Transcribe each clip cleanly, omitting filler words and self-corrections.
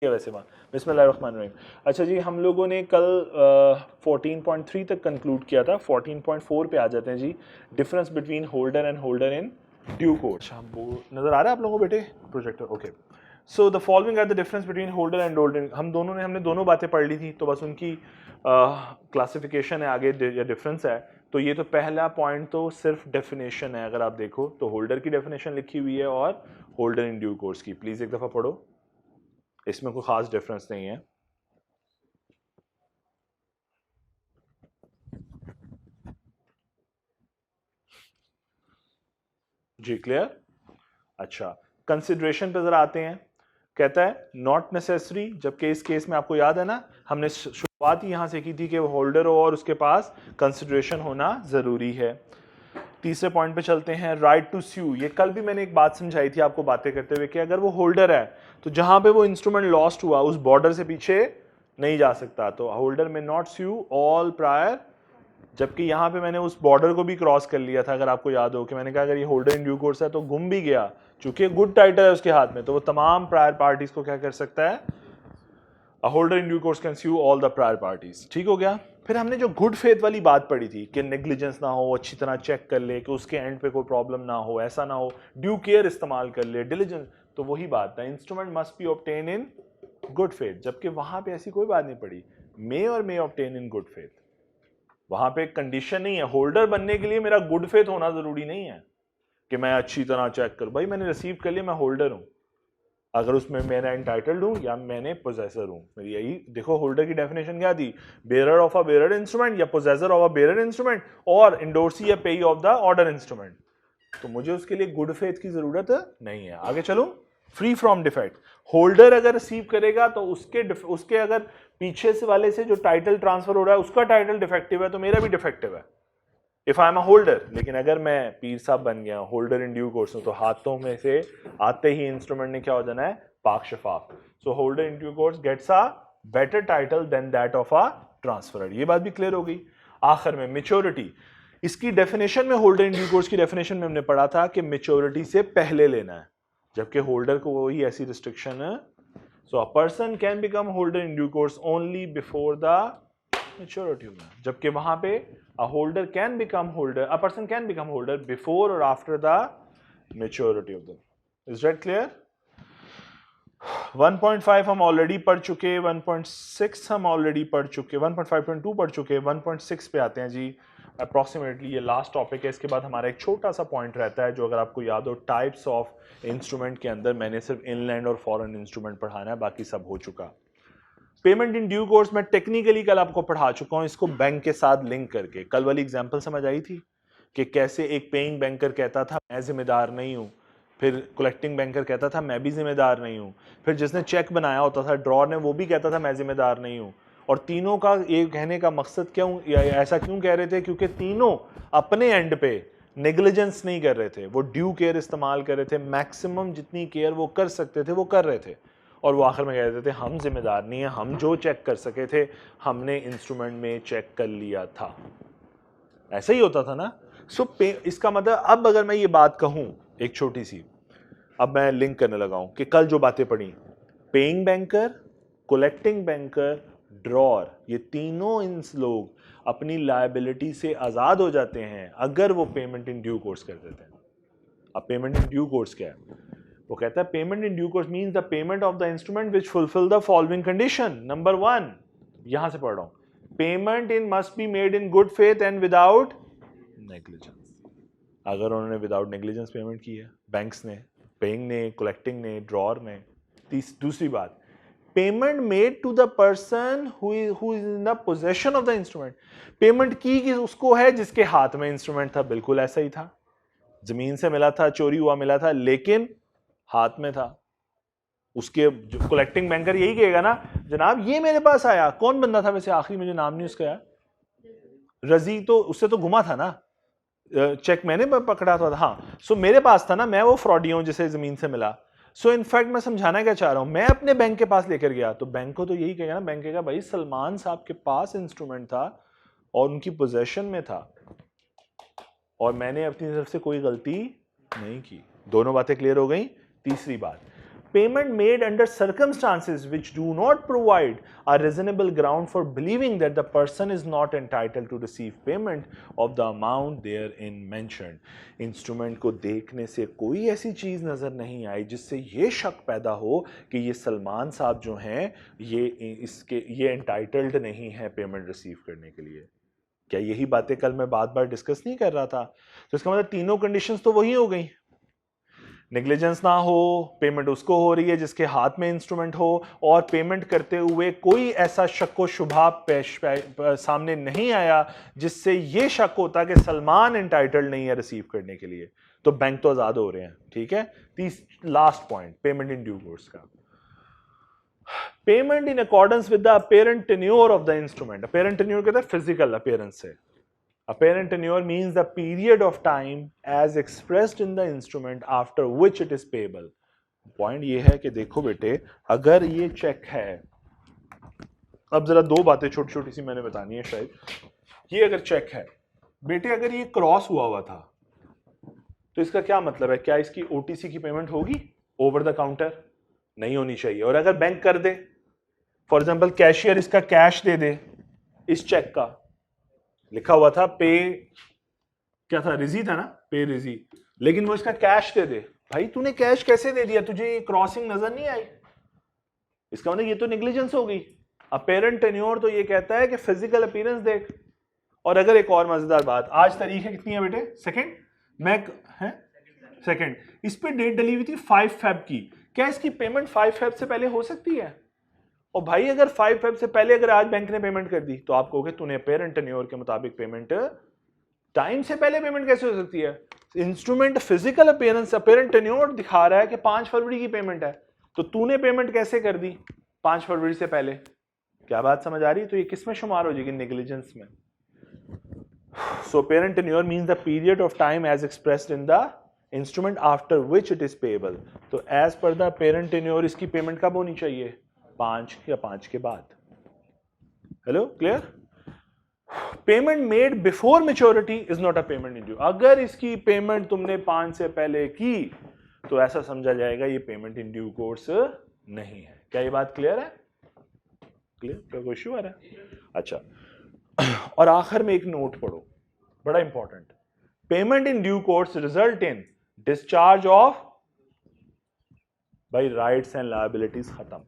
वैसे वहाँ बिस्मिल्लाहिर्रहमानिर्रहीम। अच्छा जी, हम लोगों ने कल 14.3 तक कंक्लूड किया था। 14.4 पे आ जाते हैं जी। Difference between holder and holder in due course. अच्छा, वो नज़र आ रहा है आप लोगों को बेटे projector? Okay. So the following are the difference between holder and holder. हमने दोनों बातें पढ़ ली थी, तो बस उनकी क्लासिफिकेशन है आगे या डिफरेंस है। तो ये तो पहला पॉइंट तो सिर्फ डेफिनेशन है। अगर आप देखो तो होल्डर की डेफिनेशन लिखी हुई है और होल्डर इन ड्यू कोर्स की। प्लीज़ एक दफ़ा पढ़ो, इसमें कोई खास डिफरेंस नहीं है। जी क्लियर? अच्छा, कंसिडरेशन पे जरा आते हैं। कहता है नॉट नेसेसरी, जबकि इस केस में आपको याद है ना, हमने शुरुआत ही यहां से की थी कि वो होल्डर हो और उसके पास कंसिडरेशन होना जरूरी है। तीसरे पॉइंट पे चलते हैं, राइट टू स्यू। ये कल भी मैंने एक बात समझाई थी आपको बातें करते हुए कि अगर वो होल्डर है तो जहां पे वो इंस्ट्रूमेंट लॉस्ट हुआ उस बॉर्डर से पीछे नहीं जा सकता। तो होल्डर में नॉट स्यू ऑल प्रायर, जबकि यहां पे मैंने उस बॉर्डर को भी क्रॉस कर लिया था। अगर आपको याद हो कि मैंने कहा अगर ये होल्डर इन ड्यू कोर्स है तो गुम भी गया, चूंकि गुड टाइटल है उसके हाथ में, तो वो तमाम प्रायर पार्टीज को क्या कर सकता है? A holder in due course can sue all the prior parties. ठीक हो गया। फिर हमने जो गुड फेथ वाली बात पढ़ी थी कि नेग्लिजेंस ना हो, अच्छी तरह चेक कर ले कि उसके एंड पे कोई प्रॉब्लम ना हो, ऐसा ना हो, ड्यू केयर इस्तेमाल कर ले, डिलीजेंस। तो वही बात है, instrument must be obtain in good faith, जबकि वहां पे ऐसी कोई बात नहीं पड़ी। मे ऑब्टेन इन गुड फेथ, वहां पे एक कंडीशन नहीं है। होल्डर बनने के लिए मेरा गुड फेथ होना जरूरी नहीं है कि मैं अच्छी तरह चेक करूं। भाई मैंने रिसीव कर लिया, मैं होल्डर हूं, अगर उसमें मैं एंटाइटल्ड हूं या मैंने पोजेसर हूं। मेरी यही देखो, होल्डर की डेफिनेशन क्या थी? Bearer of a bearer instrument या possessor of a bearer instrument और इंडोर्सी या payee of the order instrument. तो मुझे उसके लिए गुड फेथ की जरूरत नहीं है। आगे चलो, फ्री फ्रॉम डिफेक्ट। होल्डर अगर रिसीव करेगा तो उसके अगर पीछे से वाले से जो टाइटल ट्रांसफर हो रहा है उसका टाइटल डिफेक्टिव है तो मेरा भी डिफेक्टिव है, if I am a holder. लेकिन अगर मैं पीर साहब बन गया, होल्डर इन ड्यू कोर्स हूं, तो हाथों में से आते ही इंस्ट्रूमेंट ने क्या हो जाना है? पाक शफाफ। So holder in due course gets a better title than that of a transferor. ये बात भी क्लियर हो गई। आखिर में मेच्योरिटी, इसकी डेफिनेशन में, होल्डर इन ड्यू कोर्स की डेफिनेशन में हमने पढ़ा था कि मेच्योरिटी से पहले लेना है, जबकि होल्डर को वही ऐसी रिस्ट्रिक्शन है। So a person can become holder in due course only before the maturity of the, जबकि वहां पे a holder can become holder, a person can become holder before or after the maturity of them. Is that clear? 1.5 हम already पढ़ चुके, 1.6 हम already पढ़ चुके, 1.5.2 पढ़ चुके, 1.6 पे आते हैं जी। अप्रॉक्सीमेटली ये लास्ट टॉपिक है। इसके बाद हमारा एक छोटा सा पॉइंट रहता है जो अगर आपको याद हो, टाइप्स ऑफ इंस्ट्रूमेंट के अंदर मैंने सिर्फ इनलैंड और फॉरेन इंस्ट्रूमेंट पढ़ाना है, बाकी सब हो चुका। पेमेंट इन ड्यू कोर्स में टेक्निकली कल आपको पढ़ा चुका हूं, इसको बैंक के साथ लिंक करके। कल वाली एग्जांपल समझ आई थी कि कैसे एक पेइंग बैंकर कहता था मैं जिम्मेदार नहीं हूं, फिर कलेक्टिंग बैंकर कहता था मैं भी जिम्मेदार नहीं हूं, फिर जिसने चेक बनाया होता था ड्रॉर ने, वो भी कहता था मैं जिम्मेदार नहीं हूं। और तीनों का ये कहने का मकसद क्यों, या ऐसा क्यों कह रहे थे? क्योंकि तीनों अपने एंड पे नेग्लिजेंस नहीं कर रहे थे, वो ड्यू केयर इस्तेमाल कर रहे थे। मैक्सिमम जितनी केयर वो कर सकते थे वो कर रहे थे, और वो आखिर में कह देते थे हम जिम्मेदार नहीं है, हम जो चेक कर सके थे हमने इंस्ट्रूमेंट में चेक कर लिया था। ऐसा ही होता था ना। इसका मतलब, अब अगर मैं ये बात कहूं एक छोटी सी, अब मैं लिंक करने लगा हूं कि कल जो बातें पढ़ी, paying banker, collecting banker, drawer, ये तीनों इन लोग अपनी लायबिलिटी से आजाद हो जाते हैं अगर वो पेमेंट इन ड्यू कोर्स कर देते हैं। अब पेमेंट इन ड्यू कोर्स क्या है? वो कहता है payment in due course means the payment of the instrument which fulfil the following condition. Number 1, यहां से पढ़ रहा हूं, payment in must be made in good faith and without negligence. अगर उन्होंने विदाउट नेग्लिजेंस पेमेंट की है, बैंक्स ने, पेइंग ने, कलेक्टिंग ने, ड्रॉर ने। दूसरी बात, payment made to the person who is in the possession of the instrument. Payment की कि उसको है जिसके हाथ में इंस्ट्रूमेंट था, बिल्कुल ऐसा ही था, जमीन से मिला था, चोरी हुआ मिला था, लेकिन हाथ में था उसके। जो कलेक्टिंग बैंकर यही कहेगा ना, जनाब ये मेरे पास आया, कौन बंदा था वैसे, आखिरी मुझे नाम नहीं उसका यार, रजी, तो उससे तो गुमा था ना, चेक मैंने पकड़ा था। हाँ, सो मेरे पास था ना, मैं वो फ्रॉडी हूं जिसे जमीन से मिला। सो इनफैक्ट मैं समझाना क्या चाह रहा हूं, मैं अपने बैंक के पास लेकर गया तो बैंक को तो यही कहेगा ना, बैंक कहेगा भाई सलमान साहब के पास इंस्ट्रूमेंट था और उनकी पोजेशन में था और मैंने अपनी तरफ से कोई गलती नहीं की। दोनों बातें क्लियर हो गई। तीसरी बात, Payment made under circumstances which do not provide a reasonable ground for believing that the person is not entitled to receive payment of the amount therein mentioned. Instrument को देखने से कोई ऐसी चीज नजर नहीं आई जिससे ये शक पैदा हो कि ये सलमान साहब जो हैं ये एंटाइटल्ड नहीं है पेमेंट रिसीव करने के लिए। क्या यही बातें कल मैं बार डिस्कस नहीं कर रहा था? तो इसका मतलब तीनों कंडीशंस तो वही हो गई। नेग्लिजेंस ना हो, पेमेंट उसको हो रही है जिसके हाथ में इंस्ट्रूमेंट हो, और पेमेंट करते हुए कोई ऐसा शक व शुबा सामने नहीं आया जिससे ये शक होता कि सलमान एंटाइटल्ड नहीं है रिसीव करने के लिए, तो बैंक तो आजाद हो रहे हैं। ठीक है, last point payment in due course का। Payment in accordance with the apparent tenure of the instrument. Apparent tenure कहता है फिजिकल अपीयरेंस से। Apparent tenure means the period of time as expressed in the instrument after which it is payable. Point ये है कि देखो बेटे, अगर ये चेक है, अब जरा दो बातें छोटी छोटी सी मैंने बतानी है शायद। ये अगर चेक है बेटे, अगर ये क्रॉस हुआ था तो इसका क्या मतलब है? क्या इसकी ओटीसी की पेमेंट होगी? ओवर द काउंटर नहीं होनी चाहिए। और अगर बैंक कर दे, फॉर एग्जाम्पल कैशियर इसका कैश दे दे, इस चेक का लिखा हुआ था पे, क्या था, रिजी था ना, पे रिजी, लेकिन वो इसका कैश दे दे, भाई तूने कैश कैसे दे दिया? तुझे ये क्रॉसिंग नजर नहीं आई? इसका मतलब ये तो नेग्लिजेंस हो गई। अपीरेंट टेन्योर तो ये कहता है कि फिजिकल अपीयरेंस देख। और अगर एक और मजेदार बात, आज तारीख है कितनी है बेटे? सेकंड, मैं है सेकंड, इस पे डेट डली हुई थी 5 फेब की। क्या इसकी पेमेंट 5 फेब से पहले हो सकती है? और भाई अगर 5 फेब से पहले अगर आज बैंक ने पेमेंट कर दी तो आप कहोगे तूने अपीरेंट टेन्योर के मुताबिक पेमेंट, टाइम से पहले पेमेंट कैसे हो सकती है? Instrument physical appearance, apparent tenure दिखा रहा है कि 5 फरवरी की पेमेंट है, तो तूने पेमेंट कैसे कर दी 5 फरवरी से पहले? क्या बात समझ आ रही? तो ये किस में शुमार हो जाएगी? नेग्लिजेंस में। So apparent tenure means the period of time as expressed in the instrument after which it is payable. तो as per the apparent tenure इसकी पेमेंट कब होनी चाहिए? 5 या 5 के बाद। Hello, clear? Payment made before maturity is not a payment in due. अगर इसकी पेमेंट तुमने 5 से पहले की तो ऐसा समझा जाएगा ये पेमेंट इन ड्यू कोर्स नहीं है। क्या ये बात क्लियर है? क्लियर? क्या कोई इश्यू आ रहा है? अच्छा, और आखिर में एक नोट पढ़ो, बड़ा important. Payment in due course result in discharge of by rights and liabilities खत्म।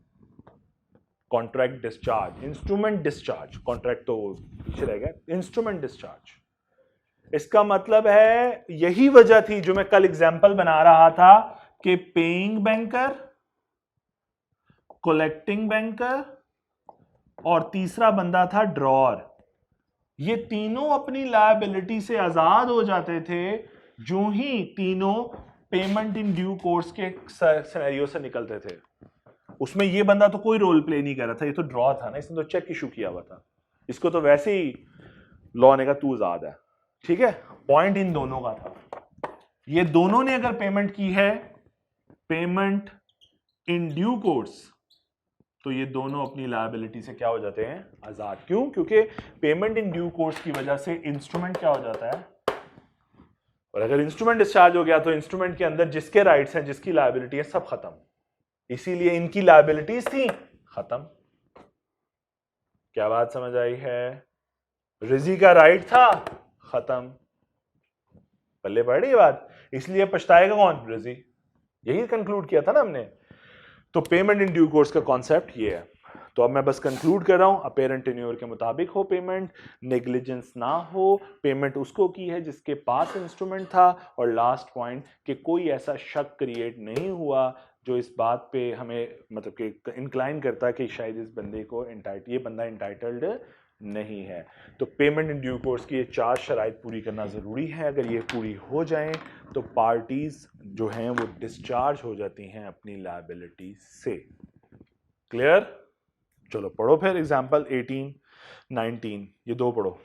Contract discharge, instrument discharge, contract तो पीछे रह गया, इंस्ट्रूमेंट डिस्चार्ज। इसका मतलब है, यही वजह थी जो मैं कल एग्जांपल बना रहा था कि पेइंग बैंकर, कलेक्टिंग बैंकर और तीसरा बंदा था ड्रॉअर, ये तीनों अपनी लायबिलिटी से आजाद हो जाते थे जो ही तीनों पेमेंट इन ड्यू कोर्स के सिनेरियो से निकलते थे। उसमें ये बंदा तो कोई रोल प्ले नहीं कर रहा था, ये तो ड्रॉ था ना, इसने तो चेक इशू किया हुआ था, इसको तो वैसे ही लॉ ने कहा तू आजाद है। ठीक है, पॉइंट इन दोनों का था, ये दोनों ने अगर पेमेंट की है पेमेंट इन ड्यू कोर्स, तो ये दोनों अपनी लायबिलिटी से क्या हो जाते हैं? आजाद। क्यों? क्योंकि पेमेंट इन ड्यू कोर्स की वजह से इंस्ट्रूमेंट क्या हो जाता है, और अगर इंस्ट्रूमेंट डिस्चार्ज हो गया तो इंस्ट्रूमेंट के अंदर जिसके राइट्स हैं, जिसकी लायबिलिटी है, सब खत्म। इसीलिए इनकी लायबिलिटीज थी खत्म। क्या बात समझ आई है? रिजी का राइट था खत्म। पल्ले पड़ रही बात? इसलिए पछताएगा कौन? रिजी। यही कंक्लूड किया था ना हमने। तो पेमेंट इन ड्यू कोर्स का कॉन्सेप्ट ये है। तो अब मैं बस कंक्लूड कर रहा हूं, अपीरेंट टेन्योर के मुताबिक हो पेमेंट, नेग्लिजेंस ना हो, पेमेंट उसको की है जिसके पास इंस्ट्रूमेंट था, और लास्ट पॉइंट कि कोई ऐसा शक क्रिएट नहीं हुआ जो इस बात पे हमें मतलब कि इंक्लाइन करता है कि शायद इस बंदे को ये बंदा इंटाइटल्ड नहीं है। तो पेमेंट इन ड्यू कोर्स की ये 4 शराइत पूरी करना ज़रूरी है। अगर ये पूरी हो जाएं तो पार्टीज जो हैं वो डिस्चार्ज हो जाती हैं अपनी लायबिलिटी से। क्लियर? चलो पढ़ो फिर एग्जाम्पल 18, 19, ये दो पढ़ो।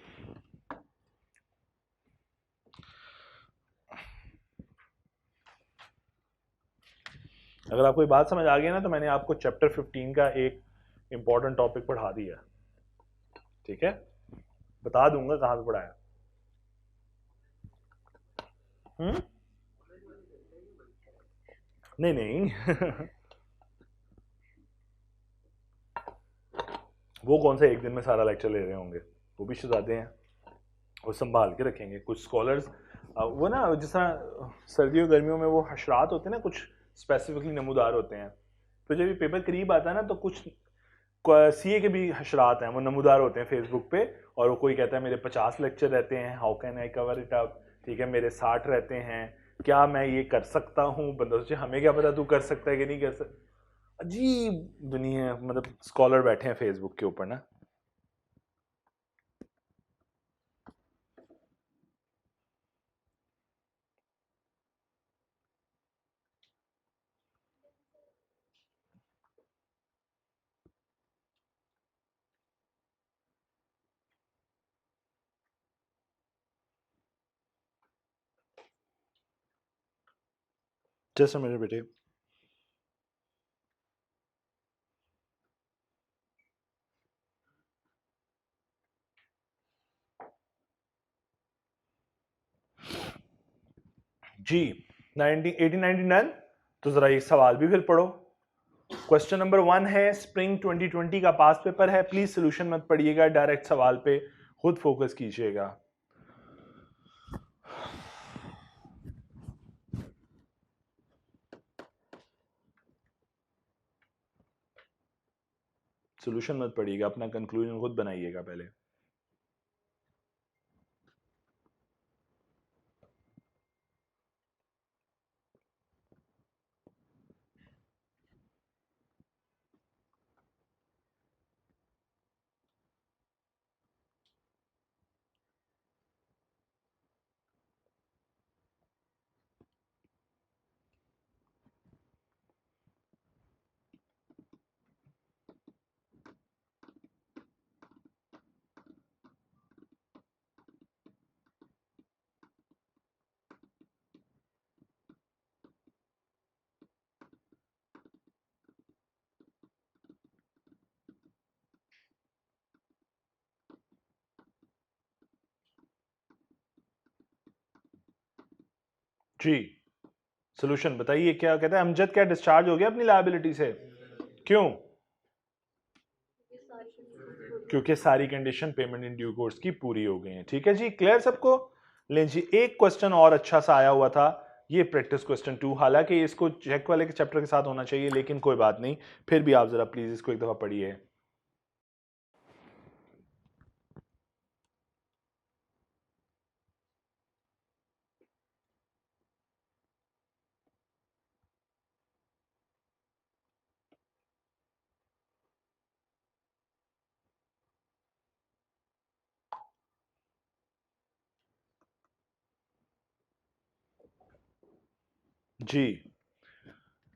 अगर आपको ये बात समझ आ गई ना तो मैंने आपको चैप्टर 15 का एक इंपॉर्टेंट टॉपिक पढ़ा दिया। ठीक है, बता दूंगा कहां पे पढ़ाया। नहीं नहीं वो कौन सा एक दिन में सारा लेक्चर ले रहे होंगे, वो भी शहजादे हैं, वो संभाल के रखेंगे। कुछ स्कॉलर्स वो ना जिस तरह सर्दियों गर्मियों में वो हशरात होते हैं ना, कुछ स्पेसिफिकली नमूदार होते हैं, तो जब ये पेपर करीब आता है ना तो कुछ सीए के भी हशरात हैं, वो नमूदार होते हैं फेसबुक पे, और वो कोई कहता है मेरे 50 लेक्चर रहते हैं, how can I cover it up, ठीक है, मेरे 60 रहते हैं, क्या मैं ये कर सकता हूँ। बंदा सोचे हमें क्या पता तू कर सकता है कि नहीं कर सकता। अजीब दुनिया, मतलब स्कॉलर बैठे हैं फेसबुक के ऊपर ना। जैसे मेरे बेटे जी 1899, तो जरा ये सवाल भी फिर पढ़ो। क्वेश्चन नंबर 1 है, स्प्रिंग 2020 का पास पेपर है, प्लीज सोल्यूशन मत पढ़िएगा, डायरेक्ट सवाल पे खुद फोकस कीजिएगा। सोल्यूशन मत पढ़िएगा, अपना कंक्लूजन खुद बनाइएगा पहले। जी सोल्यूशन बताइए, क्या कहता है अमजद, क्या डिस्चार्ज हो गया अपनी लायबिलिटी से? क्यों? क्योंकि सारी condition payment in due course की पूरी हो गई है। ठीक है जी, क्लियर सबको? लें जी, एक क्वेश्चन और अच्छा सा आया हुआ था, ये प्रैक्टिस क्वेश्चन 2, हालांकि इसको चेक वाले के चैप्टर के साथ होना चाहिए, लेकिन कोई बात नहीं, फिर भी आप जरा प्लीज इसको एक दफा पढ़िए। जी,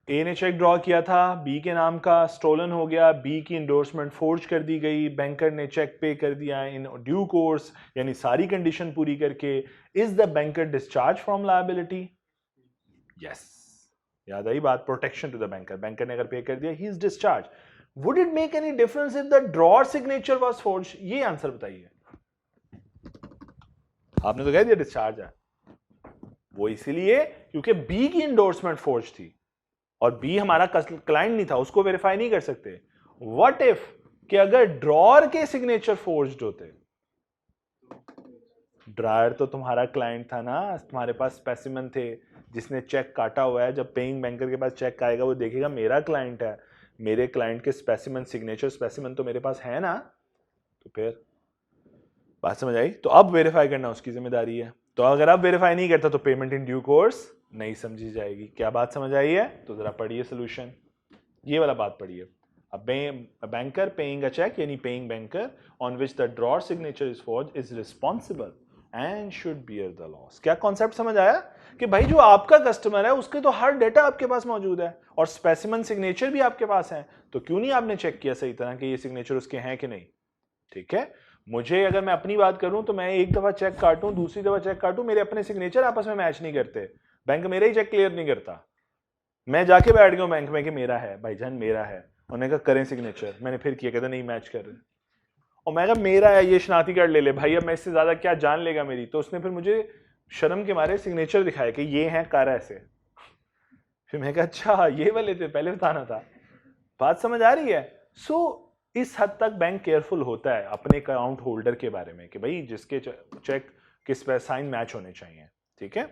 ए ने चेक ड्रॉ किया था, बी के नाम का स्टोलन हो गया, बी की इंडोर्समेंट फोर्ज कर दी गई, बैंकर ने चेक पे कर दिया इन ड्यू कोर्स, यानी सारी कंडीशन पूरी करके। Is the banker discharge from liability? Yes, याद आई बात, protection to the banker, banker ने अगर पे कर दिया, he is discharge. Would it make any difference if the drawer signature was forge? ये आंसर बताइए। आपने तो कह दिया डिस्चार्ज है, वो इसीलिए क्योंकि बी की इंडोर्समेंट फोर्ज थी, और बी हमारा क्लाइंट नहीं था, उसको वेरीफाई नहीं कर सकते। व्हाट इफ कि अगर ड्रॉर के सिग्नेचर फोर्ज्ड होते? ड्रायर तो तुम्हारा क्लाइंट था ना, तुम्हारे पास स्पेसिमेन थे, जिसने चेक काटा हुआ है। जब पेइंग बैंकर के पास चेक आएगा, वो देखेगा मेरा क्लाइंट है, मेरे क्लाइंट के स्पेसिमेन, सिग्नेचर स्पेसिमेन तो मेरे पास है ना, तो फिर बात समझ आई? तो अब वेरीफाई करना उसकी जिम्मेदारी है, तो अगर अब वेरीफाई नहीं करता तो पेमेंट इन ड्यू कोर्स नहीं समझी जाएगी। क्या बात समझ आई है? तो जरा पढ़िए सोल्यूशन, ये वाला बात पढ़िए। A banker paying a check, यानी paying banker on which the drawer signature is forged is responsible and should bear the loss। क्या कॉन्सेप्ट समझ आया? कि भाई जो आपका कस्टमर है उसके तो हर डेटा आपके पास मौजूद है, और स्पेसिमेन सिग्नेचर भी आपके पास है, तो क्यों नहीं आपने चेक किया सही तरह कि ये सिग्नेचर उसके हैं कि नहीं? ठीक है, मुझे अगर मैं अपनी बात करूं तो मैं एक दफा चेक काटूं, दूसरी दफा चेक काटूं, मेरे अपने सिग्नेचर आपस में मैच नहीं करते, बैंक मेरा ही चेक क्लियर नहीं करता। मैं जाके बैठ गया बैंक में कि मेरा है भाईजान, मेरा है, उन्होंने कहा करें सिग्नेचर, मैंने फिर किया, कहते नहीं मैच कर रहे, और मैं कहा मेरा है, ये शनाख्ती कार्ड ले ले भाई, अब मैं इससे ज्यादा क्या जान लेगा मेरी। तो उसने फिर मुझे शर्म के मारे सिग्नेचर दिखाया कि ये है कर ऐसे। फिर मैं कहा अच्छा ये वाले थे, पहले बताना था। बात समझ आ रही है? सो इस हद तक बैंक केयरफुल होता है अपने अकाउंट होल्डर के बारे में कि भाई जिसके चेक किस पे साइन मैच होने चाहिए। ठीक है,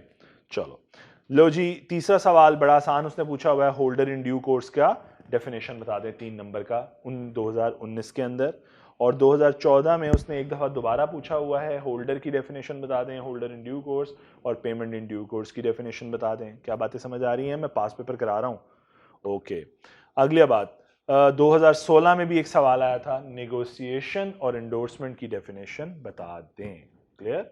चलो लो जी, तीसरा सवाल बड़ा आसान उसने पूछा हुआ है, होल्डर इन ड्यू कोर्स का डेफिनेशन बता दें 3 नंबर का 2019 के अंदर। और 2014 में उसने एक दफ़ा दोबारा पूछा हुआ है, होल्डर की डेफिनेशन बता दें, होल्डर इन ड्यू कोर्स और पेमेंट इन ड्यू कोर्स की डेफिनेशन बता दें। क्या बातें समझ आ रही हैं? मैं पास पेपर करा रहा हूँ। ओके, अगली बात 2016 में भी एक सवाल आया था, नेगोशिएशन और एंडोर्समेंट की डेफिनेशन बता दें। क्लियर?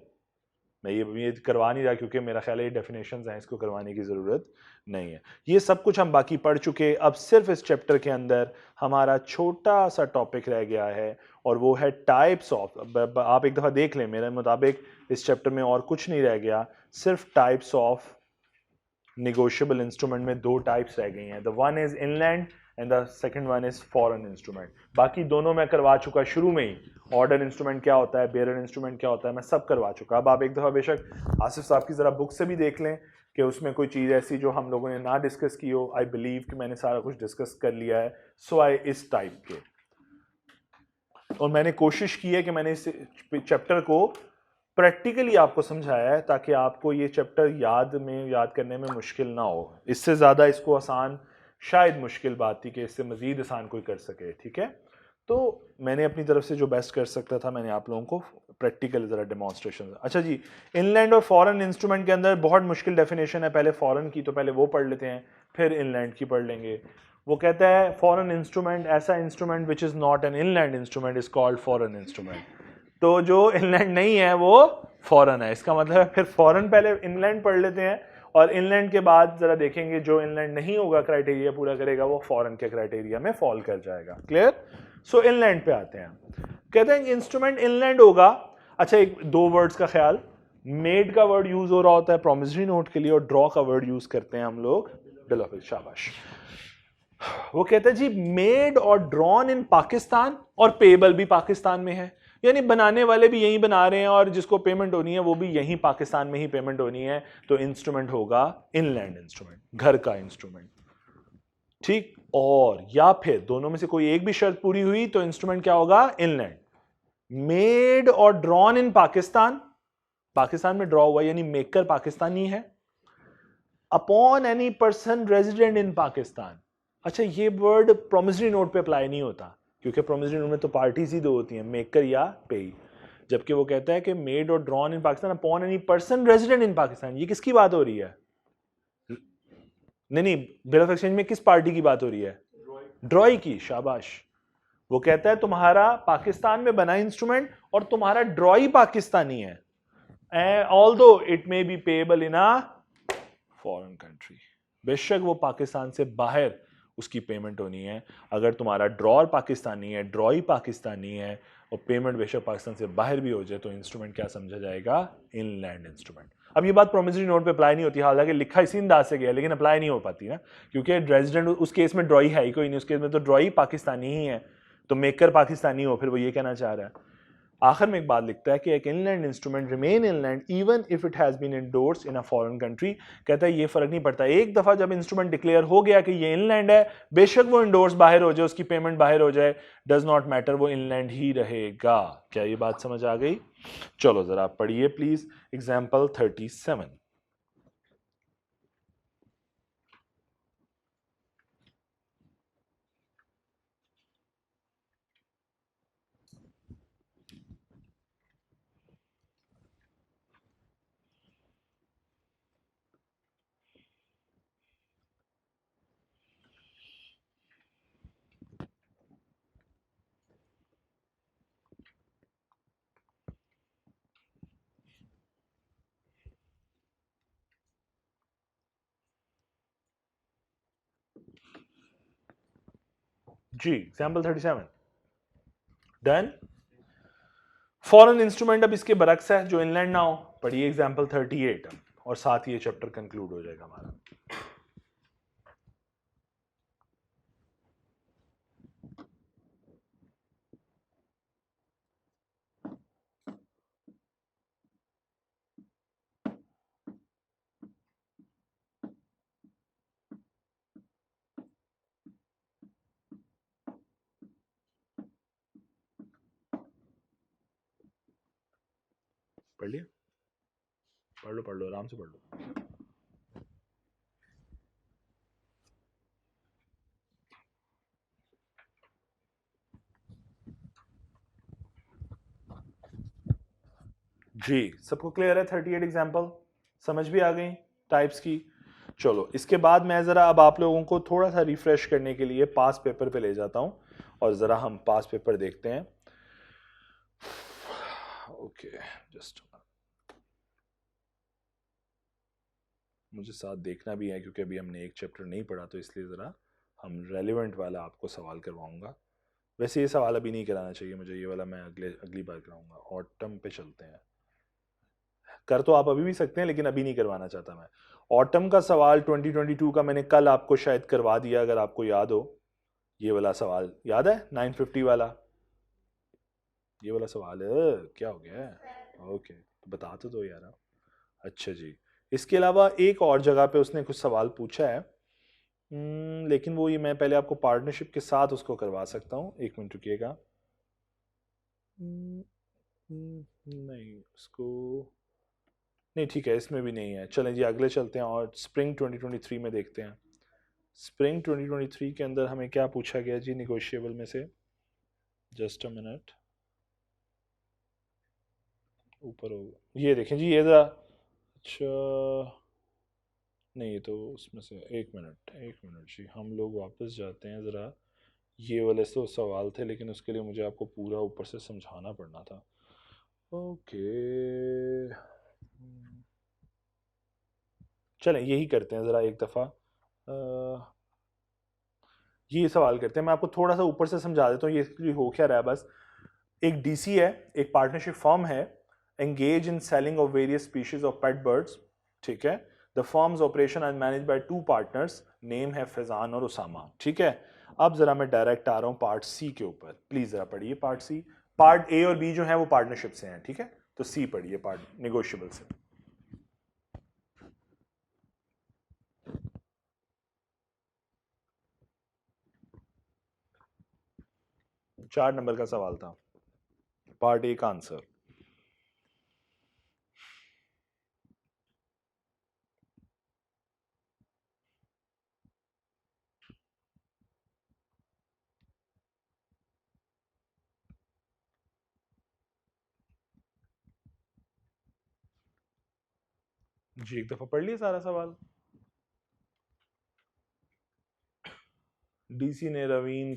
मैं ये करवा नहीं रहा क्योंकि मेरा ख्याल है ये डेफिनेशंस हैं, इसको करवाने की ज़रूरत नहीं है। ये सब कुछ हम बाकी पढ़ चुके। अब सिर्फ इस चैप्टर के अंदर हमारा छोटा सा टॉपिक रह गया है और वो है टाइप्स ऑफ। आप एक दफ़ा देख लें, मेरे मुताबिक इस चैप्टर में और कुछ नहीं रह गया, सिर्फ टाइप्स ऑफ नेगोशिएबल इंस्ट्रूमेंट में 2 टाइप्स रह गई हैं। The one is inland and the second one is foreign instrument. बाकी दोनों मैं करवा चुका शुरू में ही। ऑर्डर इंस्ट्रूमेंट क्या होता है, बेयरर इंस्ट्रूमेंट क्या होता है, मैं सब करवा चुका। अब आप एक दफ़ा बेशक आसिफ साहब की ज़रा बुक से भी देख लें कि उसमें कोई चीज़ ऐसी जो हम लोगों ने ना डिस्कस की हो। आई बिलीव कि मैंने सारा कुछ डिस्कस कर लिया है, सो आई इस टाइप के। और मैंने कोशिश की है कि मैंने इस चैप्टर को प्रैक्टिकली आपको समझाया है ताकि आपको ये चैप्टर याद करने में मुश्किल ना हो। इससे ज़्यादा इसको आसान शायद मुश्किल बात थी कि इससे मज़ीद आसान कोई कर सके। ठीक है, तो मैंने अपनी तरफ से जो बेस्ट कर सकता था मैंने आप लोगों को प्रैक्टिकल ज़रा डेमोन्स्ट्रेशन। अच्छा जी, इनलैंड और फॉरेन इंस्ट्रूमेंट के अंदर बहुत मुश्किल डेफिनेशन है। पहले फॉरेन की, तो पहले वो पढ़ लेते हैं, फिर इनलैंड की पढ़ लेंगे। वो कहता है फॉरेन इंस्ट्रूमेंट ऐसा instrument which is not an inland instrument is called foreign instrument. तो जो इनलैंड नहीं है वो फॉरेन है। इसका मतलब है फिर फॉरेन पहले इनलैंड पढ़ लेते हैं और इनलैंड के बाद जरा देखेंगे जो इनलैंड नहीं होगा, क्राइटेरिया पूरा करेगा, वो फॉरेन के क्राइटेरिया में फॉल कर जाएगा। क्लियर? सो इनलैंड पे आते हैं। कहते हैं इंस्ट्रूमेंट इनलैंड होगा। अच्छा, एक 2 वर्ड्स का ख्याल, मेड का वर्ड यूज हो रहा होता है प्रोमिसरी नोट के लिए और ड्रॉ का वर्ड यूज करते हैं हम लोग बिल ऑफ। शाबाश। वो कहते हैं जी मेड और ड्रॉन इन पाकिस्तान और पेबल भी पाकिस्तान में है, यानी बनाने वाले भी यहीं बना रहे हैं और जिसको पेमेंट होनी है वो भी यहीं पाकिस्तान में ही पेमेंट होनी है। तो इंस्ट्रूमेंट होगा इनलैंड इंस्ट्रूमेंट, घर का इंस्ट्रूमेंट। ठीक, और या फिर दोनों में से कोई एक भी शर्त पूरी हुई तो इंस्ट्रूमेंट क्या होगा? इनलैंड। मेड और ड्रॉन इन पाकिस्तान, पाकिस्तान में ड्रॉ हुआ यानी मेकर पाकिस्तानी है। Upon any person resident in Pakistan. अच्छा, ये वर्ड प्रोमिसरी नोट पे अप्लाई नहीं होता क्योंकि प्रोमिसरी नोट में तो पार्टीज ही 2 होती हैं, मेकर या पेई। जबकि वो कहता है कि मेड और drawn in Pakistan upon any person resident in Pakistan. ये किसकी बात हो रही है? नहीं नहीं, बिल ऑफ एक्सचेंज में किस पार्टी की बात हो रही है? ड्रॉई की। शाबाश। वो कहता है तुम्हारा पाकिस्तान में बना इंस्ट्रूमेंट और तुम्हारा ड्रॉई पाकिस्तानी है, although it may B payable in a foreign country. बेशक वो पाकिस्तान से बाहर उसकी पेमेंट होनी है। अगर तुम्हारा ड्रॉर पाकिस्तानी है, ड्रॉई पाकिस्तानी है और पेमेंट बेशक पाकिस्तान से बाहर भी हो जाए तो इंस्ट्रूमेंट क्या समझा जाएगा? Inland instrument. अब ये बात प्रोमिसरी नोट पे अप्लाई नहीं होती, हालांकि लिखा इसी अंदाज से गया लेकिन अप्लाई नहीं हो पाती ना, क्योंकि रेजिडेंट उस केस में ड्रॉई है ही कोई नहीं, उस केस में तो ड्रॉई पाकिस्तानी ही है, तो मेकर पाकिस्तानी हो। फिर वो ये कहना चाह रहा है आखिर में एक बात लिखता है कि एक inland instrument remain inland even if it has been endorsed in a foreign country. कहता है ये फर्क नहीं पड़ता, एक दफा जब इंस्ट्रूमेंट डिक्लेयर हो गया कि ये इनलैंड है, बेशक वो इंडोर्स बाहर हो जाए, उसकी पेमेंट बाहर हो जाए, डज नॉट मैटर, वो इनलैंड ही रहेगा। क्या ये बात समझ आ गई? चलो जरा पढ़िए प्लीज एग्जाम्पल 37। जी एग्जाम्पल 37 डन। फॉरेन इंस्ट्रूमेंट अब इसके बरक्स है जो इनलैंड ना हो। पढ़िए एग्जाम्पल 38 और साथ ही ये चैप्टर कंक्लूड हो जाएगा हमारा। पढ़ लिया? पढ़ लो आराम से पढ़ लो। जी सबको क्लियर है? 38 एग्जाम्पल समझ भी आ गई टाइप्स की। चलो इसके बाद मैं ज़रा अब आप लोगों को थोड़ा सा रिफ्रेश करने के लिए पास पेपर पे ले जाता हूँ और ज़रा हम पास पेपर देखते हैं। ओके जस्ट मुझे साथ देखना भी है क्योंकि अभी हमने एक चैप्टर नहीं पढ़ा, तो इसलिए ज़रा हम रेलिवेंट वाला आपको सवाल करवाऊंगा। वैसे ये सवाल अभी नहीं कराना चाहिए मुझे, ये वाला मैं अगली बार कराऊंगा। ऑटम पे चलते हैं। कर तो आप अभी भी सकते हैं लेकिन अभी नहीं करवाना चाहता मैं। ऑटम का सवाल 2022 का मैंने कल आपको शायद करवा दिया, अगर आपको याद हो। ये वाला सवाल याद है 950 वाला? ये वाला सवाल है क्या हो गया है? ओके तो बता तो दो यार। अच्छा जी, इसके अलावा एक और जगह पे उसने कुछ सवाल पूछा है, लेकिन वो ये मैं पहले आपको पार्टनरशिप के साथ उसको करवा सकता हूँ। एक मिनट रुकिएगा। नहीं उसको नहीं, ठीक है इसमें भी नहीं है। चलें जी अगले चलते हैं और स्प्रिंग 2023 में देखते हैं। स्प्रिंग 2023 के अंदर हमें क्या पूछा गया जी निगोशिएबल में से? जस्ट अ मिनट, ऊपर होगा ये देखें जी, ये ज़रा अच्छा नहीं तो उसमें से एक मिनट जी, हम लोग वापस जाते हैं ज़रा। ये वाले तो सवाल थे लेकिन उसके लिए मुझे आपको पूरा ऊपर से समझाना पड़ना था। ओके चलें यही करते हैं ज़रा एक दफ़ा। ये सवाल करते हैं, मैं आपको थोड़ा सा ऊपर से समझा देता हूँ ये हो क्या रहा है बस। एक डीसी है, एक पार्टनरशिप फर्म है, engage in selling of various species of pet birds, ठीक है। The firms operation and manage by two partners, name है फैजान और उसामा, ठीक है। अब जरा मैं डायरेक्ट आ रहा हूँ पार्ट सी के ऊपर, प्लीज जरा पढ़िए पार्ट सी। पार्ट ए और बी जो है वो पार्टनरशिप से हैं, ठीक है, तो सी पढ़िए पार्ट नेगोशिएबल से। 4 नंबर का सवाल था, पार्ट ए का आंसर। जी एक दफा पढ़ लिया सारा सवाल। डीसी ने रवीन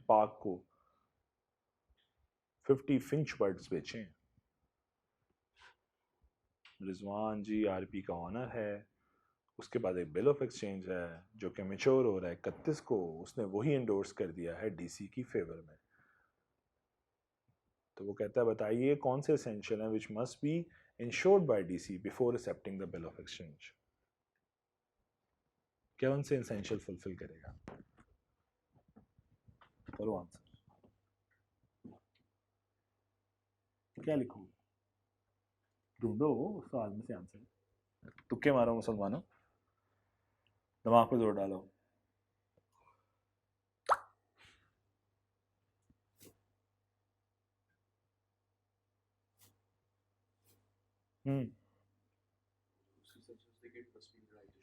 पार्क को 50 फिंच बर्ड्स बेचे। रिजवान जी आरपी का ऑनर है। उसके बाद एक बिल ऑफ एक्सचेंज है जो कि मेच्योर हो रहा है 31 को, उसने वही एंडोर्स कर दिया है डीसी की फेवर में। तो वो कहता है बताइए कौन से एसेंशियल हैं which must be insured by DC before accepting the bill of exchange. कौन से एसेंशियल फुलफिल करेगा? करो आंसर, क्या लिखूं? ढूंढो उस सवाल में से आंसर। तुक्के मारो मुसलमानों, दिमाग पे जोर डालो।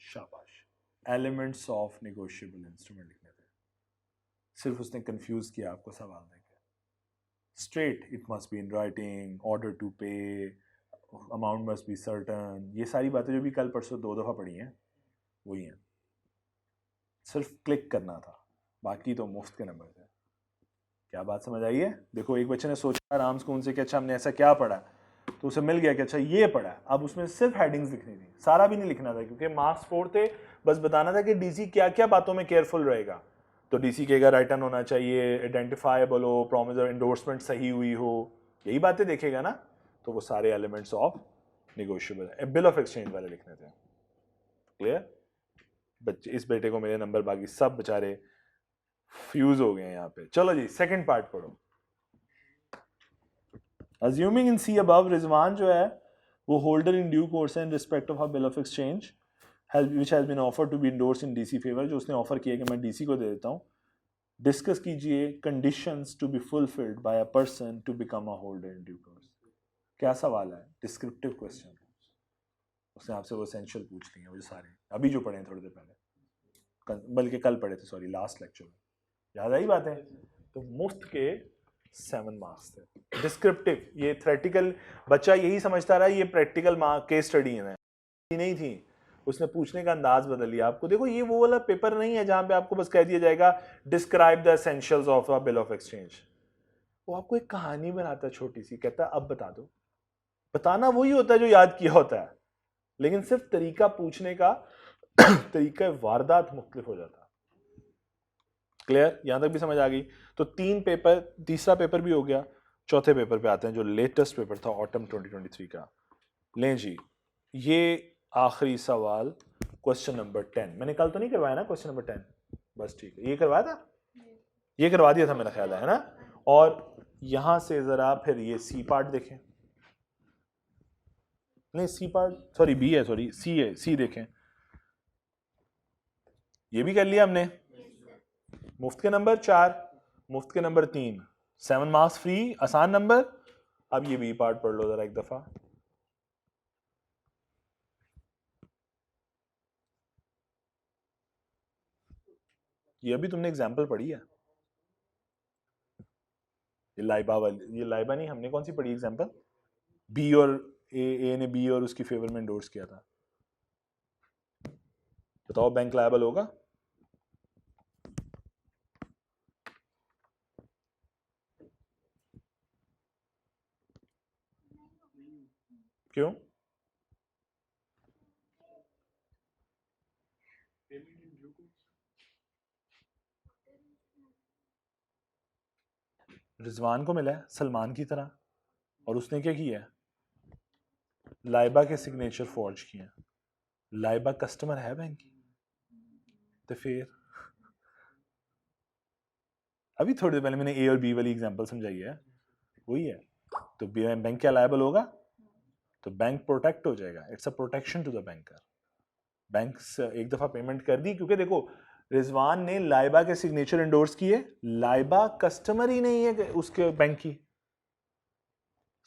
शाबाश, एलिमेंट्स ऑफ नेगोशिएबल इंस्ट्रूमेंट लिखने थे, सिर्फ उसने कंफ्यूज किया आपको सवाल देकर। Straight it must be in writing, order to pay, amount must be certain, ये सारी बातें जो भी कल परसों 2 दफ़ा पढ़ी हैं वही हैं, सिर्फ क्लिक करना था, बाकी तो मुफ्त के नंबर थे। क्या बात समझ आई है? देखो एक बच्चे ने सोचा आराम स्कूल से कि अच्छा हमने ऐसा क्या पढ़ा, तो उसे मिल गया कि अच्छा ये पढ़ा। अब उसमें सिर्फ हेडिंग्स लिखनी थी, सारा भी नहीं लिखना था क्योंकि मार्क्स 4 थे। बस बताना था कि डीसी क्या क्या बातों में केयरफुल रहेगा। तो डीसी कहेगा राइटन होना चाहिए, आइडेंटिफाएबल हो, प्रॉमिस और एंडोर्समेंट सही हुई हो, यही बातें देखेगा ना। तो वो सारे elements of negotiable bill of exchange वाले लिखने थे। क्लियर? बच्चे इस बेटे को मेरे नंबर, बाकी सब बेचारे फ्यूज हो गए हैं यहाँ पे। चलो जी सेकंड पार्ट पढ़ो। अज्यूमिंग इन सी अबव, रिजवान जो है वो holder in due course in respect of a bill of exchange which has been offered to be endorsed in DC favor, जो उसने ऑफर किया कि मैं डीसी को दे देता हूँ। डिस्कस कीजिए conditions to be fulfilled by a person to become a holder in due course. क्या सवाल है? Descriptive question. उसने आपसे वो एसेंशियल पूछ लिए हैं वो सारे, अभी जो पढ़े हैं थोड़ी देर पहले, बल्कि कल पढ़े थे, सॉरी लास्ट लेक्चर में। याद आई बातें? तो मुफ्त के 7 मार्क्स थे। डिस्क्रिप्टिव, ये थ्योरेटिकल बच्चा यही समझता रहा ये प्रैक्टिकल केस स्टडी है, नहीं थी। उसने पूछने का अंदाज बदल लिया आपको। देखो ये वो वाला पेपर नहीं है जहां पे आपको बस कह दिया जाएगा describe the essentials of a bill of exchange. वो आपको एक कहानी बनाता है छोटी सी, कहता है अब बता दो। बताना वही होता है जो याद किया होता है, लेकिन सिर्फ तरीका पूछने का तरीका वारदात मुख्तलिफ हो जाता है। क्लियर? यहां तक भी समझ आ गई? तो 3 पेपर, तीसरा पेपर भी हो गया। चौथे पेपर पे आते हैं जो लेटेस्ट पेपर था ऑटम 2023 का। लें जी, ये आखिरी सवाल क्वेश्चन नंबर 10। मैंने कल तो नहीं करवाया ना क्वेश्चन नंबर 10? बस ठीक है, ये करवाया था, ये करवा दिया था मेरा ख्याल है ना। और यहां से जरा फिर ये सी पार्ट देखें, नहीं सी पार्ट सॉरी बी है, सॉरी सी है, सी देखें। ये भी कर लिया हमने। मुफ्त के नंबर 4, मुफ्त के नंबर 3, 7 मार्क्स फ्री, आसान नंबर। अब ये बी पार्ट पढ़ लो जरा एक दफा। ये अभी तुमने एग्जाम्पल पढ़ी है, ये लाइबा वाली, ये लाइबा नहीं, हमने कौन सी पढ़ी एग्जाम्पल? बी और ए ने बी और उसकी फेवर में एंडोर्स किया था। बताओ बैंक लायबल होगा? क्यों? रिजवान को मिला है सलमान की तरह, और उसने क्या किया है? लाइबा के सिग्नेचर फॉर्ज किए हैं। लाइबा कस्टमर है बैंक की, तो फिर अभी थोड़ी देर पहले मैंने ए और बी वाली एग्जांपल समझाई है, वही है। तो बैंक क्या लायबल होगा? तो बैंक प्रोटेक्ट हो जाएगा। It's a protection to the banker. Bank एक दफा पेमेंट कर दी, क्योंकि देखो रिजवान ने लाइबा के सिग्नेचर एंडोर्स किए, लाइबा कस्टमर ही नहीं है उसके बैंक की।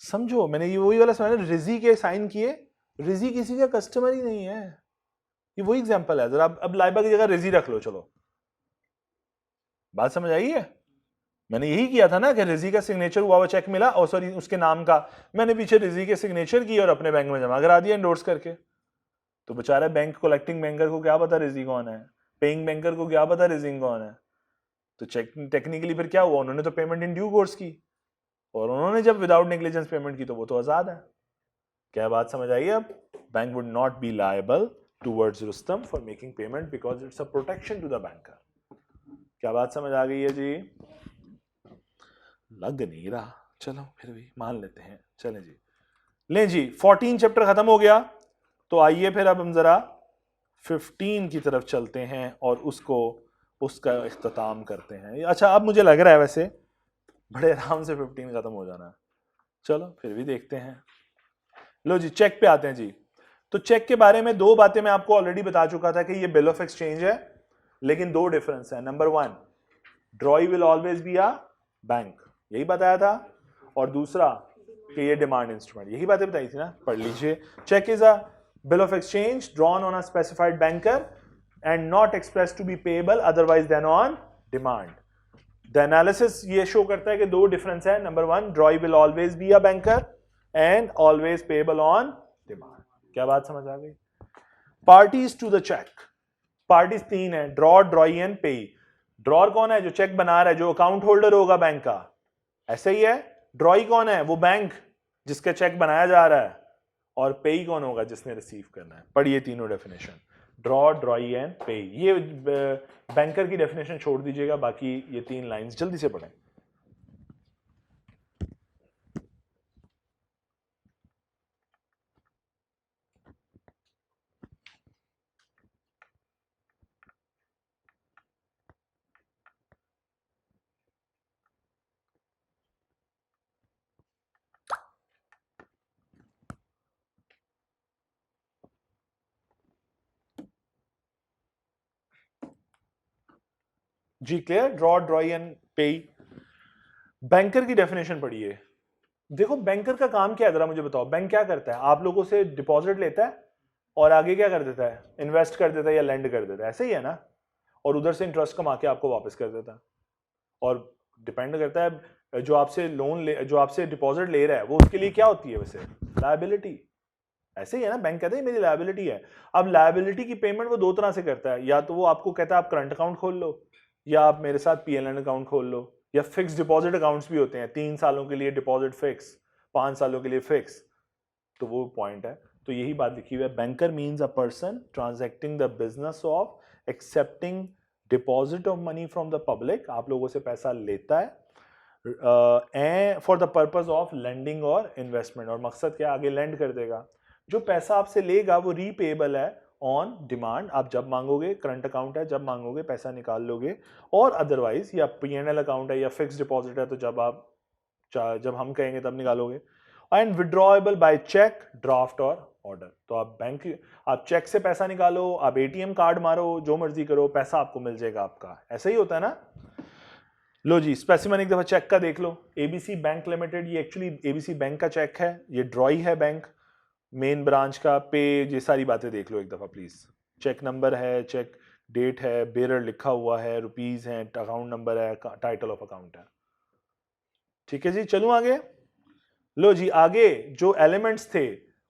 समझो, मैंने ये वही वाला समझा, रिजी के साइन किए, रिजी किसी का कस्टमर ही नहीं है। ये वही एग्जांपल है। जरा अब लाइबा की जगह रिजी रख लो, चलो बात समझ आई है? मैंने यही किया था ना कि रिजी का सिग्नेचर हुआ, चेक मिला, और सॉरी उसके नाम का, मैंने पीछे रिजी के सिग्नेचर की और अपने बैंक में जमा करा दिया एंडोर्स करके। तो बेचारा बैंक कलेक्टिंग बैंकर को क्या पता रिजी कौन है, पेइंग बैंकर को क्या पता रिजी कौन है। तो चेक टेक्निकली फिर क्या हुआ, उन्होंने तो पेमेंट इन ड्यू कोर्स की, और उन्होंने जब विदाउट नेग्लिजेंस पेमेंट की तो वो तो आजाद है। क्या बात समझ आई? अब bank would not be liable towards Rustam for making payment because it's a protection to the banker. क्या बात समझ आ गई है जी? लग नहीं रहा, चलो फिर भी मान लेते हैं। चलें जी, लें जी, 14 चैप्टर खत्म हो गया। तो आइए फिर अब हम जरा 15 की तरफ चलते हैं और उसका इख्तिताम करते हैं। अच्छा, अब मुझे लग रहा है वैसे बड़े आराम से 15 खत्म हो जाना है। चलो फिर भी देखते हैं। लो जी, चेक पे आते हैं जी। तो चेक के बारे में 2 बातें मैं आपको ऑलरेडी बता चुका था कि ये बिल ऑफ एक्सचेंज है, लेकिन 2 डिफरेंस है। Number 1, drawee will always be a bank, यही बताया था। और दूसरा कि ये डिमांड इंस्ट्रूमेंट, यही बातें बताई थी ना, पढ़ लीजिए। Cheque is a bill of exchange drawn on a specified banker and not express to be payable otherwise than on demand. The analysis ये शो करता है कि 2 डिफरेंस है। Number 1, drawee will always be a banker and always payable on demand. क्या बात समझ आ गई? Parties to the cheque, parties 3 है, draw, drawee and payee. Drawer कौन है? जो चेक बना रहा है, जो अकाउंट होल्डर होगा बैंक का, ऐसे ही है। ड्रॉई कौन है? वो बैंक जिसका चेक बनाया जा रहा है। और पेई कौन होगा? जिसने रिसीव करना है। पढ़िए तीनों डेफिनेशन, ड्रॉ, ड्रॉई एंड पेई। ये बैंकर की डेफिनेशन छोड़ दीजिएगा, बाकी ये 3 लाइंस जल्दी से पढ़ें। जी clear? Drawer, drawee and payee. Banker की डेफिनेशन पढ़िए। देखो बैंकर का काम क्या है, जरा मुझे बताओ, बैंक क्या करता है? आप लोगों से डिपॉजिट लेता है और आगे क्या कर देता है? इन्वेस्ट कर देता है या लेंड कर देता है, ऐसे ही है ना? और उधर से इंटरेस्ट कमा के आपको वापस कर देता है। और डिपेंड करता है जो आपसे लोन ले, जो आपसे डिपॉजिट ले रहा है, वो उसके लिए क्या होती है वैसे? लायबिलिटी। ऐसे ही है ना, बैंक कहते हैं मेरी लायबिलिटी है। अब लायबिलिटी की पेमेंट वो दो तरह से करता है, या तो वो आपको कहता है आप करंट अकाउंट खोल लो, या आप मेरे साथ पीएनएन अकाउंट खोल लो, या फिक्स डिपॉजिट अकाउंट्स भी होते हैं, 3 सालों के लिए डिपॉजिट फिक्स, 5 सालों के लिए फिक्स। तो वो पॉइंट है। तो यही बात लिखी हुई है, banker means a person transacting the business of accepting deposit of money from the public, आप लोगों से पैसा लेता है for the purpose of lending और इन्वेस्टमेंट, और मकसद क्या, आगे लेंड कर देगा। जो पैसा आपसे लेगा वो रीपेएबल है ऑन डिमांड, आप जब मांगोगे, करंट अकाउंट है, जब मांगोगे पैसा निकाल लोगे, और अदरवाइज या पीएनएल अकाउंट है या फिक्स डिपॉजिट है, तो जब हम कहेंगे तब निकालोगे। And withdrawable by cheque, draft और ऑर्डर। तो आप चेक से पैसा निकालो, आप एटीएम कार्ड मारो, जो मर्जी करो, पैसा आपको मिल जाएगा आपका। ऐसा ही होता है ना? लो जी, स्पेसिमेन एक दफा चेक का देख लो। एबीसी बैंक लिमिटेड, ये एक्चुअली एबीसी बैंक का चेक है, ये ड्रॉई है बैंक, मेन ब्रांच का, पे, ये सारी बातें देख लो एक दफा प्लीज। चेक नंबर है, चेक डेट है, बेरर लिखा हुआ है, रुपीज है, अकाउंट नंबर है, टाइटल ऑफ अकाउंट है। ठीक है जी, चलूं आगे। लो जी, आगे जो एलिमेंट्स थे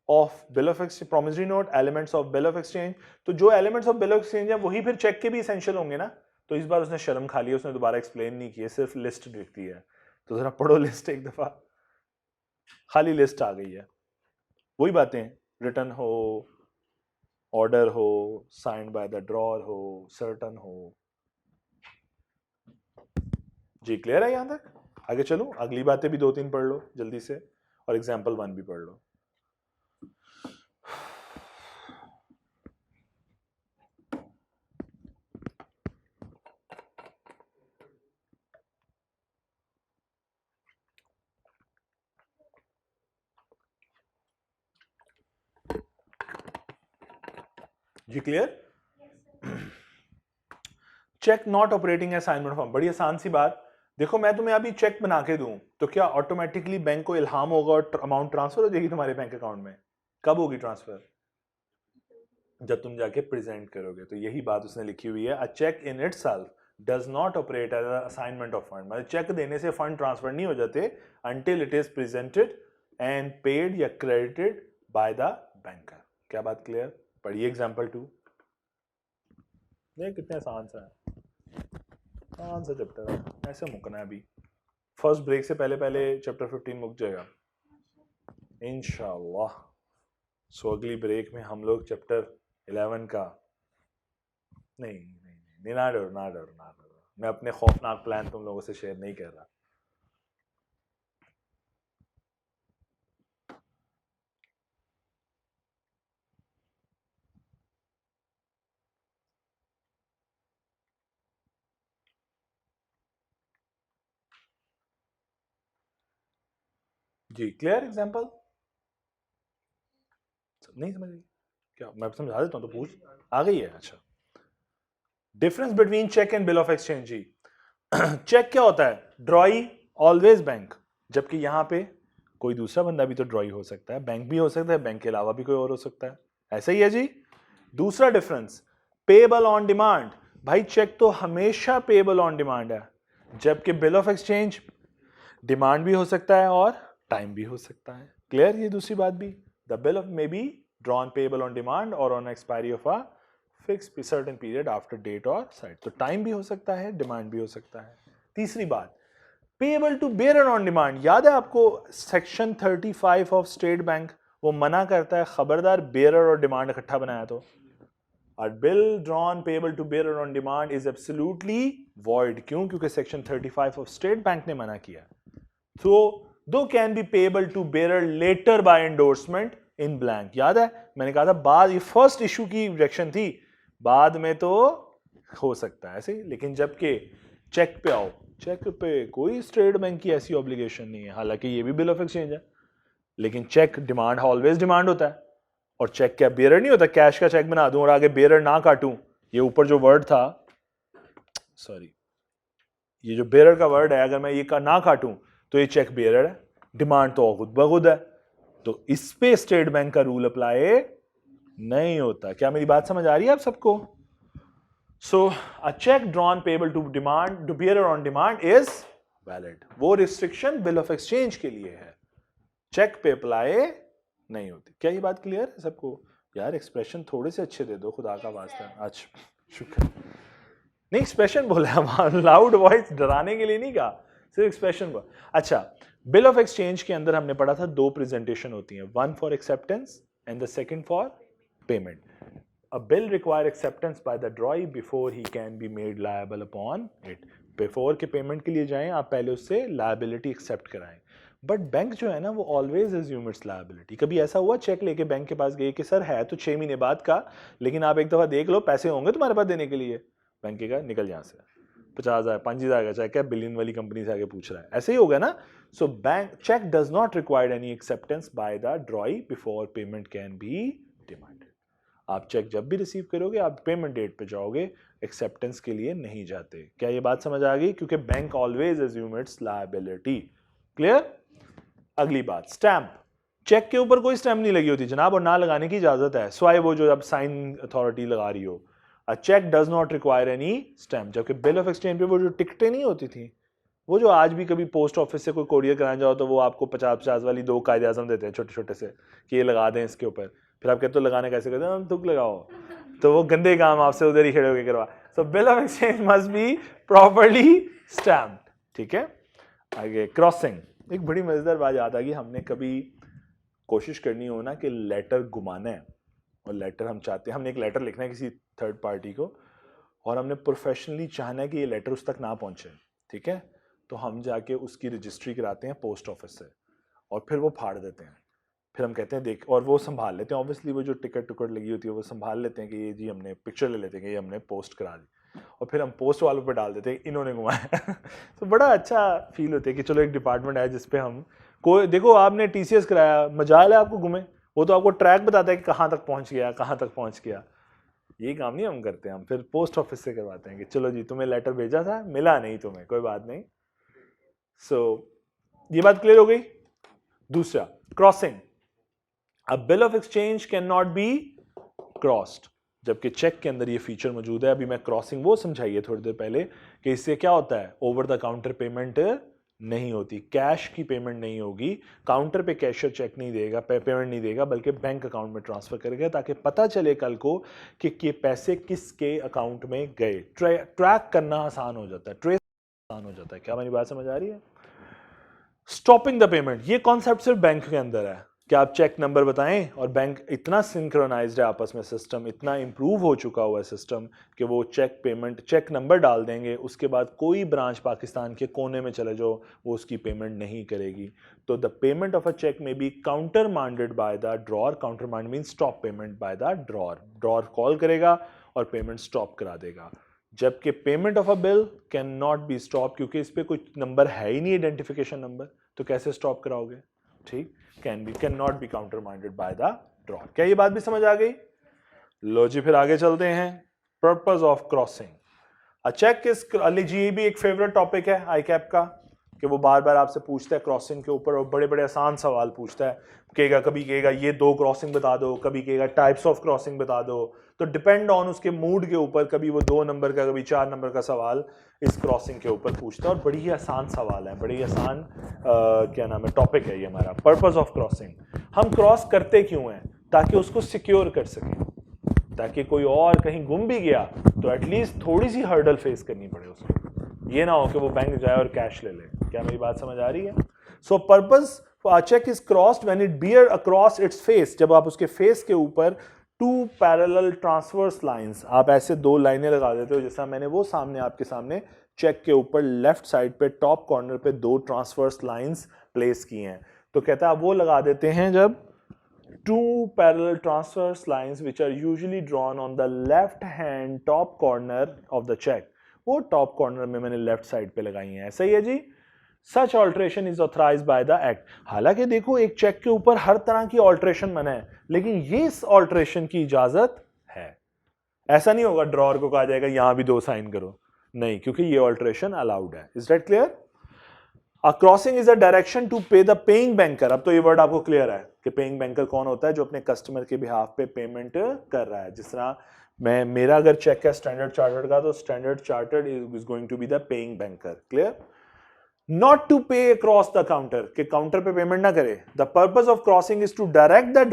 of bill of exchange, promissory note, elements of bill of exchange, तो जो elements of bill of exchange है वही फिर चेक के भी एसेंशियल होंगे ना। तो इस बार उसने शर्म खा ली, उसने दोबारा एक्सप्लेन नहीं किया, सिर्फ लिस्ट लिखती है। तो जरा पढ़ो लिस्ट एक दफा, खाली लिस्ट आ गई है। वही बातें, रिटर्न हो, ऑर्डर हो, साइंड बाय द ड्रॉर हो, सर्टन हो। जी क्लियर है यहां तक? आगे चलो, अगली बातें भी 2-3 पढ़ लो जल्दी से, और एग्जाम्पल 1 भी पढ़ लो। जी clear? Cheque not operating assignment form, बड़ी आसान सी बात। देखो मैं तुम्हें अभी चेक बना के दूं तो क्या ऑटोमेटिकली बैंक को इल्हाम होगा और अमाउंट ट्रांसफर हो जाएगी तुम्हारे बैंक अकाउंट में? कब होगी ट्रांसफर? जब तुम जाके प्रेजेंट करोगे। तो यही बात उसने लिखी हुई है, a cheque in itself does not operate as assignment of fund, मतलब चेक देने से फंड ट्रांसफर नहीं हो जाते until it is presented and paid या क्रेडिटेड बाय द बैंकर। क्या बात क्लियर? पढ़िए एग्जाम्पल 2। देख कितने आसान सा है, आसान सा चैप्टर है, ऐसे मुकना है अभी। फर्स्ट ब्रेक से पहले पहले चैप्टर 15 मुक जाएगा इंशाल्लाह। सो अगली ब्रेक में हम लोग चैप्टर 11 का नहीं, ना डरो ना डरो ना डरो, मैं अपने खौफनाक प्लान तुम लोगों से शेयर नहीं कर रहा। जी क्लियर? एग्जाम्पल नहीं समझ गई क्या? मैं समझा देता हूँ, तो पूछ। आ गई है? अच्छा। Difference between cheque and bill of exchange जी। चेक क्या होता है? ड्रॉई, ऑलवेज बैंक, जबकि यहां पे कोई दूसरा बंदा भी तो ड्रॉई हो सकता है, बैंक भी हो सकता है, बैंक के अलावा भी कोई और हो सकता है। ऐसा ही है जी। दूसरा डिफरेंस, पेएबल ऑन डिमांड, भाई चेक तो हमेशा पेएबल ऑन डिमांड है, जबकि बिल ऑफ एक्सचेंज डिमांड भी हो सकता है और टाइम भी हो सकता है। क्लियर? ये दूसरी बात भी, the bill of may be drawn payable on demand और on expiry of a fix certain period after date और साइट। तो टाइम भी हो सकता है, डिमांड भी हो सकता है। तीसरी बात, payable to bearer on demand, याद है आपको सेक्शन 35 ऑफ स्टेट बैंक, वो मना करता है खबरदार बेयरर और डिमांड इकट्ठा बनाया तो। A bill drawn payable to bearer on demand is absolutely void। क्यों? क्योंकि सेक्शन 35 ऑफ स्टेट बैंक ने मना किया। So though can be payable to bearer later by endorsement in blank। याद है मैंने कहा था बाद, ये फर्स्ट इशू की रिजेक्शन थी, बाद में तो हो सकता है ऐसे, लेकिन जबकि चेक पे आओ, चेक पे कोई स्टेट बैंक की ऐसी ऑब्लिगेशन नहीं है, हालांकि ये भी बिल ऑफ एक्सचेंज है, लेकिन चेक डिमांड ऑलवेज डिमांड होता है। और चेक क्या बेरर नहीं होता? कैश का चेक बना दूं और आगे बेरर ना काटूं, ये ऊपर जो वर्ड था, सॉरी, ये जो बेरर का वर्ड है, अगर मैं ये का ना काटूं तो ये चेक बेरर है। डिमांड तो खुद ब खुद है, तो इस पे स्टेट बैंक का रूल अप्लाई नहीं होता। क्या मेरी बात समझ आ रही है आप सबको? So a cheque drawn payable to demand to bearer on demand is valid. वो रिस्ट्रिक्शन बिल ऑफ एक्सचेंज के लिए है, चेक पे अप्लाई नहीं होती। क्या ये बात क्लियर है सबको? यार एक्सप्रेशन थोड़े से अच्छे दे दो, खुदा का वास्ता। अच्छा शुक्र, नहीं एक्सप्रेशन बोला, लाउड वॉइस डराने के लिए नहीं कहा, सिर्फ एक्सप्रेशन बोला। अच्छा, बिल ऑफ एक्सचेंज के अंदर हमने पढ़ा था दो प्रेजेंटेशन होती हैं, one for acceptance and the second for payment. A bill require acceptance by the ड्रॉई before he can be made liable upon it. Before के पेमेंट के लिए जाएं आप पहले उससे लायबिलिटी एक्सेप्ट कराएं, बट बैंक जो है ना वो ऑलवेज अज्यूम इट्स लायबिलिटी। कभी ऐसा हुआ चेक लेके बैंक के पास गए कि सर है तो 6 महीने बाद का, लेकिन आप एक दफा देख लो पैसे होंगे तुम्हारे पास देने के लिए? बैंक का निकल यहाँ से 50,000 5,000 का चेक है, बिलियन वाली कंपनी से आगे पूछ रहा है, ऐसे ही होगा ना। So bank cheque does not require any acceptance by the ड्रॉई before payment can be demanded. आप चेक जब भी रिसीव करोगे आप पेमेंट डेट पे जाओगे, एक्सेप्टेंस के लिए नहीं जाते। क्या ये बात समझ आ गई? क्योंकि bank always assume it's liability. Clear? अगली बात, स्टैंप। चेक के ऊपर कोई स्टैंप नहीं लगी होती जनाब, और ना लगाने की इजाजत है, स्वाय वो जो अब साइन अथॉरिटी लगा रही हो। A cheque does not require any stamp. जबकि बिल ऑफ एक्सचेंज पे वो जो टिकटें नहीं होती थी, वो जो आज भी कभी पोस्ट ऑफिस से कोई कोरियर कराने जाओ तो वो आपको 50-50 वाली 2 कायदे आज़म देते हैं छोटे छोटे से कि ये लगा दें इसके ऊपर। फिर आप कहते हो लगाने कैसे करते हैं? तुक लगाओ, तो वो गंदे काम आपसे उधर ही खड़े होकर करवा। So bill of exchange must be properly stamped. ठीक है, आगे क्रॉसिंग। एक बड़ी मजेदार बात याद आ गई, हमने कभी कोशिश करनी हो ना कि लेटर घुमाना है, और लेटर हम चाहते हैं, हमने एक लेटर लिखना है किसी थर्ड पार्टी को, और हमने प्रोफेशनली चाहना है कि ये लेटर उस तक ना पहुंचे। ठीक है, तो हम जाके उसकी रजिस्ट्री कराते हैं पोस्ट ऑफिस से, और फिर वो फाड़ देते हैं। फिर हम कहते हैं देख, और वो संभाल लेते हैं, ऑब्वियसली वो जो टिकट लगी होती है वो संभाल लेते हैं कि ये जी हमने पिक्चर ले लेते हैं कि ये हमने पोस्ट करा दी, और फिर हम पोस्ट वालों पे डाल देते हैं इन्होंने घुमाया। तो बड़ा अच्छा फील होता है कि चलो एक डिपार्टमेंट है जिसपे हम कोई, देखो आपने TCS कराया, मजाल है आपको घूमे, वो तो आपको ट्रैक बताता है कि कहाँ तक पहुँच गया, कहाँ तक पहुँच गया। ये काम नहीं हम करते, हम फिर पोस्ट ऑफिस से करवाते हैं कि चलो जी तुम्हें लेटर भेजा था, मिला नहीं तुम्हें, कोई बात नहीं। सो ये बात क्लियर हो गई। दूसरा, crossing. A bill of exchange can not B crossed, जबकि चेक के अंदर ये फीचर मौजूद है। अभी मैं क्रॉसिंग वो समझाइए थोड़ी देर पहले कि इससे क्या होता है, ओवर द काउंटर पेमेंट नहीं होती, कैश की पेमेंट नहीं होगी, काउंटर पे कैशियर चेक नहीं देगा, पेमेंट नहीं देगा, बल्कि बैंक अकाउंट में ट्रांसफर करेगा, ताकि पता चले कल को कि ये पैसे किसके अकाउंट में गए। ट्रैक करना आसान हो जाता है, ट्रेस आसान हो जाता है। क्या मेरी बात समझ आ रही है? स्टॉपिंग द पेमेंट, ये कॉन्सेप्ट सिर्फ बैंक के अंदर है कि आप चेक नंबर बताएं, और बैंक इतना सिंक्रोनाइज्ड है आपस में, सिस्टम इतना इंप्रूव हो चुका हुआ है सिस्टम कि वो चेक पेमेंट, चेक नंबर डाल देंगे, उसके बाद कोई ब्रांच पाकिस्तान के कोने में चले जाओ वो उसकी पेमेंट नहीं करेगी। तो the payment of a cheque may be countermanded by the drawer. Countermand mean stop payment by the drawer. Drawer call करेगा और पेमेंट स्टॉप करा देगा। जबकि payment of a bill can not be stop, क्योंकि इस पर कोई number है ही नहीं, आइडेंटिफिकेशन नंबर, तो कैसे स्टॉप कराओगे? ठीक, can not B counter minded bye the drawer. क्या ये बात भी समझ आ गई? लो जी, फिर आगे चलते हैं। Purpose of crossing. A cheque is, जी ये भी एक फेवरेट टॉपिक है ICAP का, कि वो बार बार आपसे पूछता है क्रॉसिंग के ऊपर, और बड़े बड़े आसान सवाल पूछता है। कहेगा, कभी कहेगा ये 2 क्रॉसिंग बता दो, कभी कहेगा टाइप्स ऑफ क्रॉसिंग बता दो। तो डिपेंड ऑन उसके मूड के ऊपर, कभी वो 2 नंबर का, कभी 4 नंबर का सवाल इस क्रॉसिंग के ऊपर पूछता है, और बड़ी ही आसान सवाल है, बड़ी आसान क्या नाम है टॉपिक है ये हमारा। पर्पस ऑफ क्रॉसिंग, हम क्रॉस करते क्यों हैं? ताकि उसको सिक्योर कर सकें, ताकि कोई और कहीं गुम भी गया तो एटलीस्ट थोड़ी सी हर्डल फेस करनी पड़े उसको, ये ना हो कि वो बैंक जाए और कैश ले ले। क्या मेरी बात समझ आ रही है? So purpose for cheque is crossed when it bear across its face, जब आप उसके फेस के ऊपर 2 पैरेलल ट्रांसवर्स लाइंस, आप ऐसे 2 लाइनें लगा देते हो, जैसा मैंने वो सामने आपके सामने चेक के ऊपर लेफ्ट साइड पे टॉप कॉर्नर पे 2 ट्रांसवर्स लाइंस प्लेस की हैं। तो कहता है आप वो लगा देते हैं जब 2 parallel transverse lines which are usually drawn on the left hand top corner of the check, वो टॉप कॉर्नर में मैंने लेफ्ट साइड पे लगाई हैं। सही है जी? Such alteration is authorised by the act. हालांकि देखो एक चेक के ऊपर हर तरह की ऑल्ट्रेशन मना है, लेकिन ये इस ऑल्ट्रेशन की इजाजत है। ऐसा नहीं होगा ड्रॉर को कहा जाएगा यहां भी 2 साइन करो, नहीं, क्योंकि ये ऑल्ट्रेशन अलाउड है। Is that clear? A crossing is a direction to pay the paying banker. अब तो ये वर्ड आपको क्लियर है कि पेइंग बैंकर कौन होता है, जो अपने कस्टमर के बिहाफ पे पेमेंट कर रहा है. जिस तरह मेरा अगर चेक है स्टैंडर्ड चार्टर्ड का, तो Standard Chartered is going to be the paying banker. Clear? Not to pay across the counter, कि काउंटर पे पेमेंट ना करे. The purpose of crossing is to direct the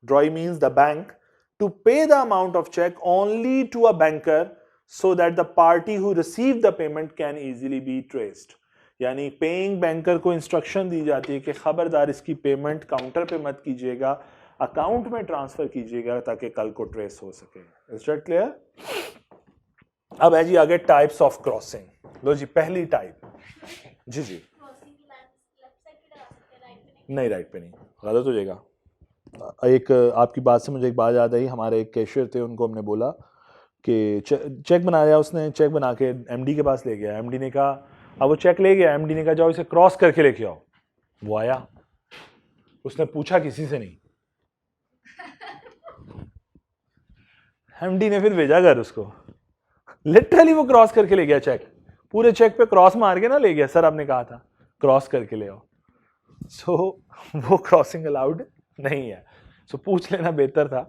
drawee means the bank, to pay the amount of cheque only to a banker so that the party who received the payment can easily be traced. यानी paying banker को instruction दी जाती है कि खबरदार इसकी payment counter पे मत कीजिएगा, अकाउंट में ट्रांसफर कीजिएगा ताकि कल को ट्रेस हो सके. Is that clear? अब है जी आगे टाइप्स ऑफ क्रॉसिंग. लो जी पहली टाइप. जी नहीं, राइट पे नहीं, गलत हो जाएगा. एक आपकी बात से मुझे एक बात याद आई. हमारे एक कैशियर थे, उनको हमने बोला कि चेक बनाया. उसने चेक बना के एमडी के पास ले गया. एमडी ने कहा, अब वो चेक ले गया, एमडी ने कहा जाओ इसे क्रॉस करके लेके आओ. वो आया, उसने पूछा किसी से नहीं, एमडी ने फिर भेजा घर उसको. लिटरली वो क्रॉस करके ले गया चेक, पूरे चेक पे क्रॉस मार के ना ले गया. सर आपने कहा था क्रॉस करके ले आओ. सो वो क्रॉसिंग अलाउड नहीं है. सो पूछ लेना बेहतर था.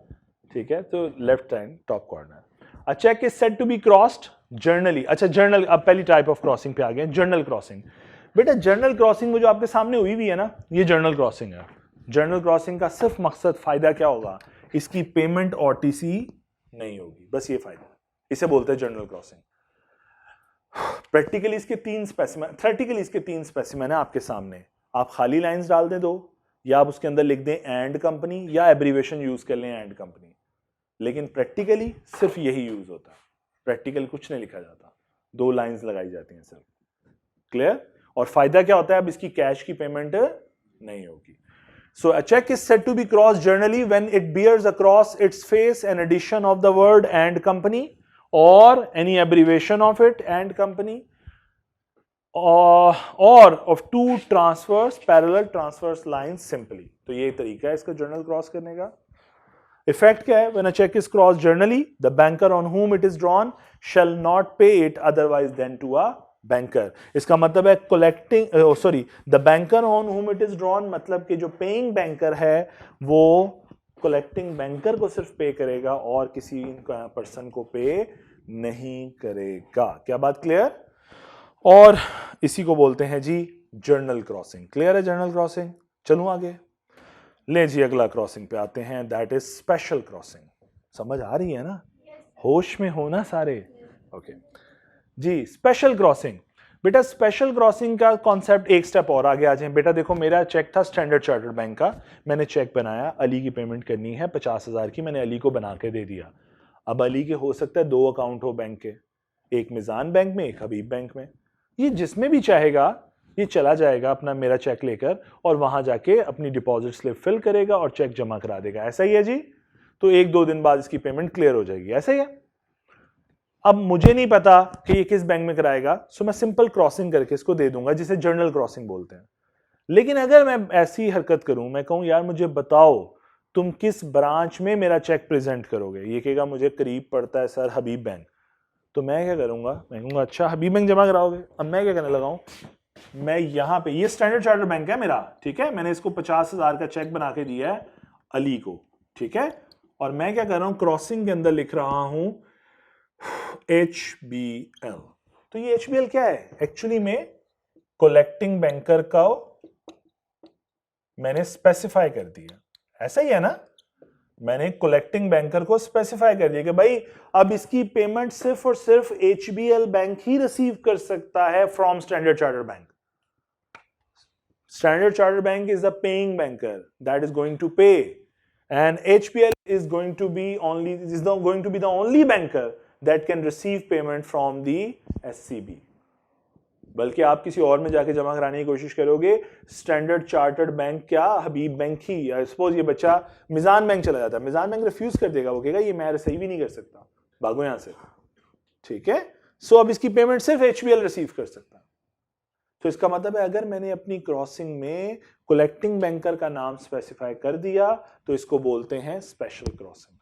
ठीक है, तो left hand top corner. A check is said to be crossed journally. अच्छा जर्नल, अब पहली टाइप ऑफ क्रॉसिंग पे आ गए, जर्नल क्रॉसिंग. बेटा जर्नल क्रॉसिंग वो जो आपके सामने हुई भी है ना, ये जर्नल क्रॉसिंग है. जर्नल क्रॉसिंग का सिर्फ मकसद, फायदा क्या होगा, इसकी पेमेंट ऑटीसी नहीं होगी, बस ये फायदा. इसे बोलते हैं जर्नल क्रॉसिंग. प्रैक्टिकली इसके 3 स्पेसिमेन, थ्योरेटिकली इसके 3 स्पेसिमेन है आपके सामने. आप खाली लाइंस डाल दें 2, या आप उसके अंदर लिख दें एंड कंपनी, या एब्रीवेशन यूज कर लें एंड कंपनी. लेकिन प्रैक्टिकली सिर्फ यही यूज होता है. प्रैक्टिकल कुछ नहीं लिखा जाता, 2 लाइंस लगाई जाती हैं सिर्फ. क्लियर? और फायदा क्या होता है, अब इसकी कैश की पेमेंट नहीं होगी. So a cheque is said to be crossed generally when it bears across its face an addition of the word and company और any abbreviation of it and company और of 2 transverse parallel transverse lines simply. तो ये तरीका है इसका journal cross करने का. Effect क्या है? When a check is crossed journally, the banker on whom it is drawn shall not pay it otherwise than to a banker. इसका मतलब है collecting, the banker on whom it is drawn मतलब कि जो paying banker है वो collecting banker को सिर्फ पे करेगा और किसी पर्सन को पे नहीं करेगा. क्या बात क्लियर? और इसी को बोलते हैं जी जर्नल क्रॉसिंग. क्लियर है जर्नल क्रॉसिंग? चलूं आगे. ले जी अगला क्रॉसिंग पे आते हैं, दैट इज स्पेशल क्रॉसिंग. समझ आ रही है ना? होश में हो ना सारे? ओके जी. Special crossing. बेटा स्पेशल क्रॉसिंग का कॉन्सेप्ट एक स्टेप और आगे आ जाए. बेटा देखो मेरा चेक था स्टैंडर्ड चार्टर्ड बैंक का, मैंने चेक बनाया, अली की पेमेंट करनी है 50,000 की, मैंने अली को बना के दे दिया. अब अली के हो सकता है 2 अकाउंट हो बैंक के, एक मिजान बैंक में, एक हबीब बैंक में. ये जिसमें भी चाहेगा ये चला जाएगा अपना मेरा चेक लेकर और वहां जाके अपनी डिपॉजिट स्लिप फिल करेगा और चेक जमा करा देगा. ऐसा ही है जी? तो 1-2 दिन बाद इसकी पेमेंट क्लियर हो जाएगी. ऐसा ही है. अब मुझे नहीं पता कि ये किस बैंक में कराएगा, सो मैं सिंपल क्रॉसिंग करके इसको दे दूंगा, जिसे जर्नल क्रॉसिंग बोलते हैं. लेकिन अगर मैं ऐसी हरकत करूं, मैं कहूं यार मुझे बताओ तुम किस ब्रांच में मेरा चेक प्रेजेंट करोगे, ये कहेगा मुझे करीब पड़ता है सर हबीब बैंक. तो मैं क्या करूंगा, मैं कहूंगा अच्छा हबीब बैंक जमा कराओगे. अब मैं क्या करने लगाऊं, मैं यहां पे, ये स्टैंडर्ड चार्टर्ड बैंक है मेरा, ठीक है, मैंने इसको 50,000 का चेक बना के दिया है अली को, ठीक है, और मैं क्या कर रहा हूं क्रॉसिंग के अंदर लिख रहा हूं HBL. तो ये HBL क्या है? एक्चुअली में कलेक्टिंग बैंकर का मैंने स्पेसिफाई कर दिया. ऐसा ही है ना? मैंने कलेक्टिंग बैंकर को स्पेसिफाई कर दिया कि भाई अब इसकी पेमेंट सिर्फ और सिर्फ HBL बैंक ही रिसीव कर सकता है from standard chartered bank. Standard Chartered Bank is the paying banker that is going to pay, and HBL is going to be the only banker that can receive payment from the SCB. बल्कि आप किसी और में जाके जमा कराने की कोशिश करोगे, स्टैंडर्ड चार्टर्ड बैंक क्या हबीब बैंक ही, या सपोज ये बच्चा मिजान बैंक चला जाता है, मिजान बैंक रिफ्यूज कर देगा, वो कहेगा ये मैं रिसीव ही नहीं कर सकता, भागो यहां से. ठीक है, सो अब इसकी पेमेंट सिर्फ HBL रिसीव कर सकता है. तो इसका मतलब है अगर मैंने अपनी क्रॉसिंग में कलेक्टिंग बैंकर का नाम स्पेसिफाई कर दिया तो इसको बोलते हैं स्पेशल क्रॉसिंग.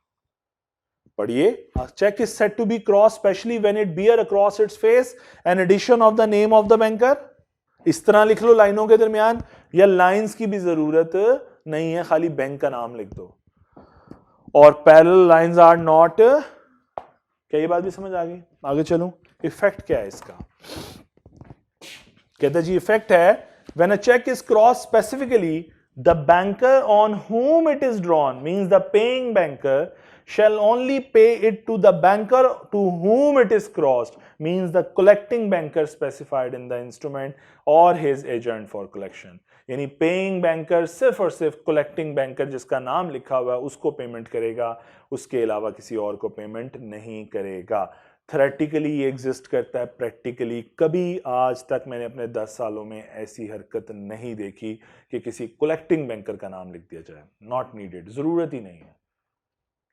पढ़िए, cheque is said to be cross specially when it bear across its face an addition of the name of the banker इस तरह लिख लो लाइनों के दरमियान, या लाइंस की भी जरूरत नहीं है, खाली बैंक का नाम लिख दो। और पैरेलल लाइंस आर नॉट, क्या ये बात भी समझ आ गई? आगे चलूं, इफेक्ट क्या है इसका? कहते जी इफेक्ट है when a cheque is cross specifically the banker on whom it is drawn means the paying banker shall only pay it to the banker to whom it is crossed means the collecting banker specified in the instrument or his agent for collection। यानी paying banker सिर्फ और सिर्फ collecting banker जिसका नाम लिखा हुआ है उसको पेमेंट करेगा, उसके अलावा किसी और को पेमेंट नहीं करेगा। थ्योरेटिकली ये एग्जिस्ट करता है, प्रैक्टिकली कभी आज तक मैंने अपने 10 सालों में ऐसी हरकत नहीं देखी कि किसी कलेक्टिंग बैंकर का नाम लिख दिया जाए। नॉट नीडेड, जरूरत ही नहीं है।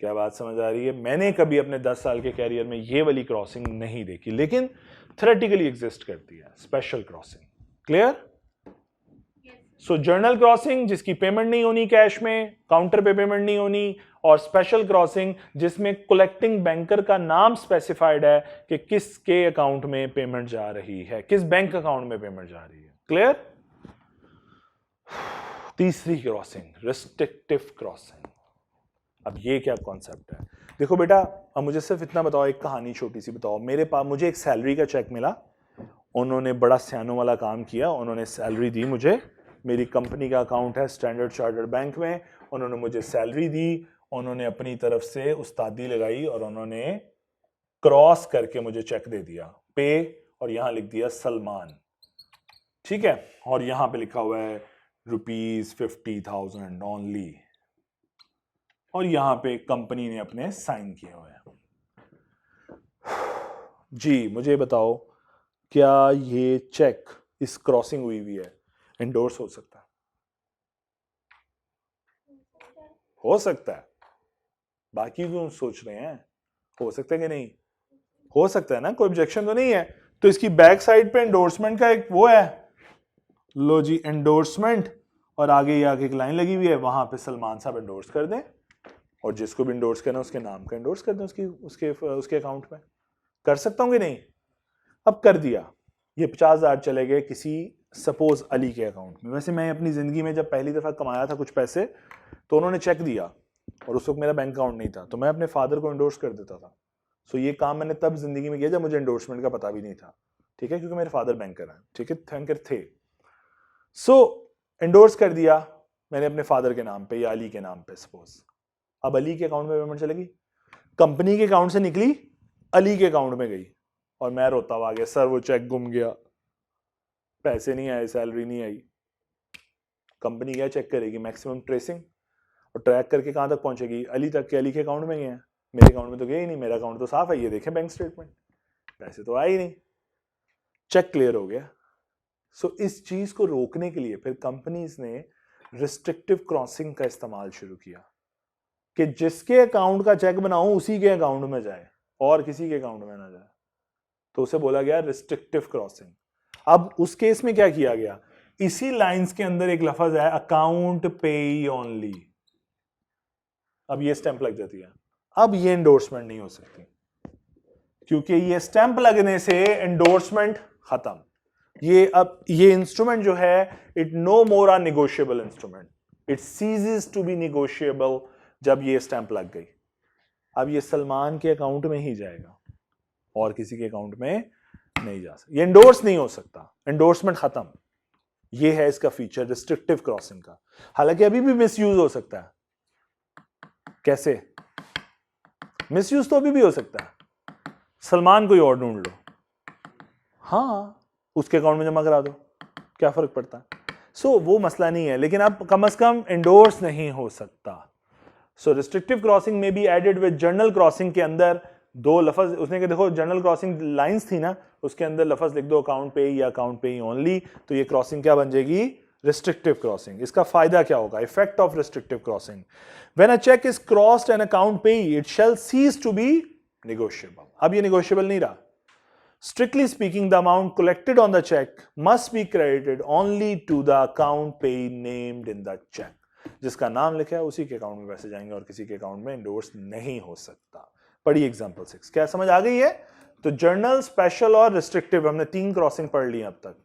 क्या बात समझ आ रही है? मैंने कभी अपने 10 साल के कैरियर में ये वाली क्रॉसिंग नहीं देखी, लेकिन थ्योरेटिकली एग्जिस्ट करती है स्पेशल क्रॉसिंग। क्लियर? सो जर्नल क्रॉसिंग जिसकी पेमेंट नहीं होनी कैश में, काउंटर पे पेमेंट नहीं होनी, और स्पेशल क्रॉसिंग जिसमें कलेक्टिंग बैंकर का नाम स्पेसिफाइड है कि किसके अकाउंट में पेमेंट जा रही है, किस बैंक अकाउंट में पेमेंट जा रही है। क्लियर? तीसरी क्रॉसिंग रिस्ट्रिक्टिव क्रॉसिंग। अब ये क्या कॉन्सेप्ट है? देखो बेटा, अब मुझे सिर्फ इतना बताओ, एक कहानी छोटी सी बताओ। मेरे पास मुझे एक सैलरी का चेक मिला, उन्होंने बड़ा सियानो वाला काम किया, उन्होंने सैलरी दी मुझे, मेरी कंपनी का अकाउंट है स्टैंडर्ड चार्टर्ड बैंक में, उन्होंने मुझे सैलरी दी, उन्होंने अपनी तरफ से उस्तादी लगाई और उन्होंने क्रॉस करके मुझे चेक दे दिया पे, और यहां लिख दिया सलमान, ठीक है, और यहां पे लिखा हुआ है ₹50,000 ओनली, और यहां पे कंपनी ने अपने साइन किए हुए हैं। जी मुझे बताओ, क्या ये चेक इस क्रॉसिंग हुई हुई है एंडोर्स हो सकता है? हो सकता है, बाकी क्यों सोच रहे हैं? हो सकता है कि नहीं? हो सकता है ना, कोई ऑब्जेक्शन तो नहीं है। तो इसकी बैक साइड पे एंडोर्समेंट का एक वो है, लो जी एंडोर्समेंट, और आगे एक लाइन लगी हुई है, वहां पे सलमान साहब एंडोर्स कर दें, और जिसको भी एंडोर्स करना उसके नाम का एंडोर्स कर दें उसके अकाउंट में। कर सकता हूँ कि नहीं? अब कर दिया, ये 50,000 चले गए किसी सपोज अली के अकाउंट में। वैसे मैं अपनी जिंदगी में जब पहली दफा कमाया था कुछ पैसे, तो उन्होंने चेक दिया और उस वक्त मेरा बैंक अकाउंट नहीं था, तो मैं अपने फादर को एंडोर्स कर देता था। सो ये काम मैंने तब जिंदगी में किया जब मुझे एंडोर्समेंट का पता भी नहीं था, ठीक है, क्योंकि मेरे फादर बैंकर हैं, ठीक है, बैंकर थे। सो एंडोर्स कर दिया मैंने अपने फादर के नाम पे या अली के नाम पे सपोज। अब अली के अकाउंट में पेमेंट चलेगी, कंपनी के अकाउंट से निकली, अली के अकाउंट में गई, और मैं रोता हुआ आ गया, सर वो चेक गुम गया, पैसे नहीं आए, सैलरी नहीं आई। कंपनी क्या चेक करेगी? मैक्सिमम ट्रेसिंग, और ट्रैक करके कहां तक पहुंचेगी? अली तक के। अली के अकाउंट में गए हैं, मेरे अकाउंट में तो गए ही नहीं, मेरा अकाउंट तो साफ है, ये देखें बैंक स्टेटमेंट, पैसे तो आए ही नहीं, चेक क्लियर हो गया। सो इस चीज को रोकने के लिए फिर कंपनीज ने रिस्ट्रिक्टिव क्रॉसिंग का इस्तेमाल शुरू किया कि जिसके अकाउंट का चेक बनाऊं उसी के अकाउंट में जाए और किसी के अकाउंट में ना जाए, तो उसे बोला गया रिस्ट्रिक्टिव क्रॉसिंग। अब उस केस में क्या किया गया? इसी लाइंस के अंदर एक लफ्ज है अकाउंट पेई ओनली, अब ये स्टैंप लग जाती है। अब ये एंडोर्समेंट नहीं हो सकती, क्योंकि ये स्टैंप लगने से एंडोर्समेंट खत्म। अब ये इंस्ट्रूमेंट जो है it no more a negotiable instrument, it ceases to be negotiable जब ये स्टैंप लग गई। अब ये सलमान के अकाउंट में ही जाएगा और किसी के अकाउंट में नहीं जा सकता, ये एंडोर्स नहीं हो सकता, एंडोर्समेंट खत्म। ये है इसका फीचर रिस्ट्रिक्टिव क्रॉसिंग का। हालांकि अभी भी मिसयूज हो सकता है। कैसे मिसयूज? तो अभी भी हो सकता है। सलमान कोई और ढूंढ लो, हाँ उसके अकाउंट में जमा करा दो, क्या फर्क पड़ता है? सो वो मसला नहीं है, लेकिन अब कम से कम एंडोर्स नहीं हो सकता। सो रिस्ट्रिक्टिव क्रॉसिंग में be added with general crossing के अंदर दो लफ्ज उसने के, देखो जर्नल क्रॉसिंग लाइंस थी ना, उसके अंदर लफ्ज लिख दो अकाउंट पे या अकाउंट पे ओनली, तो ये क्रॉसिंग क्या बन जाएगी? Restrictive crossing. इसका फायदा क्या होगा? Effect of restrictive crossing, when a cheque is crossed an account pay it shall cease to be negotiable. अब ये नेगोशिएबल नहीं रहा। Strictly speaking, the amount collected on the check must be credited only to the account payee named in the check. जिसका नाम लिखा है उसी के अकाउंट में पैसे जाएंगे और किसी के अकाउंट में एंडोर्स नहीं हो सकता। पढ़िए एग्जांपल 6। क्या समझ आ गई है? तो जर्नल, स्पेशल और रिस्ट्रिक्टिव हमने 3 क्रॉसिंग पढ़ ली अब तक।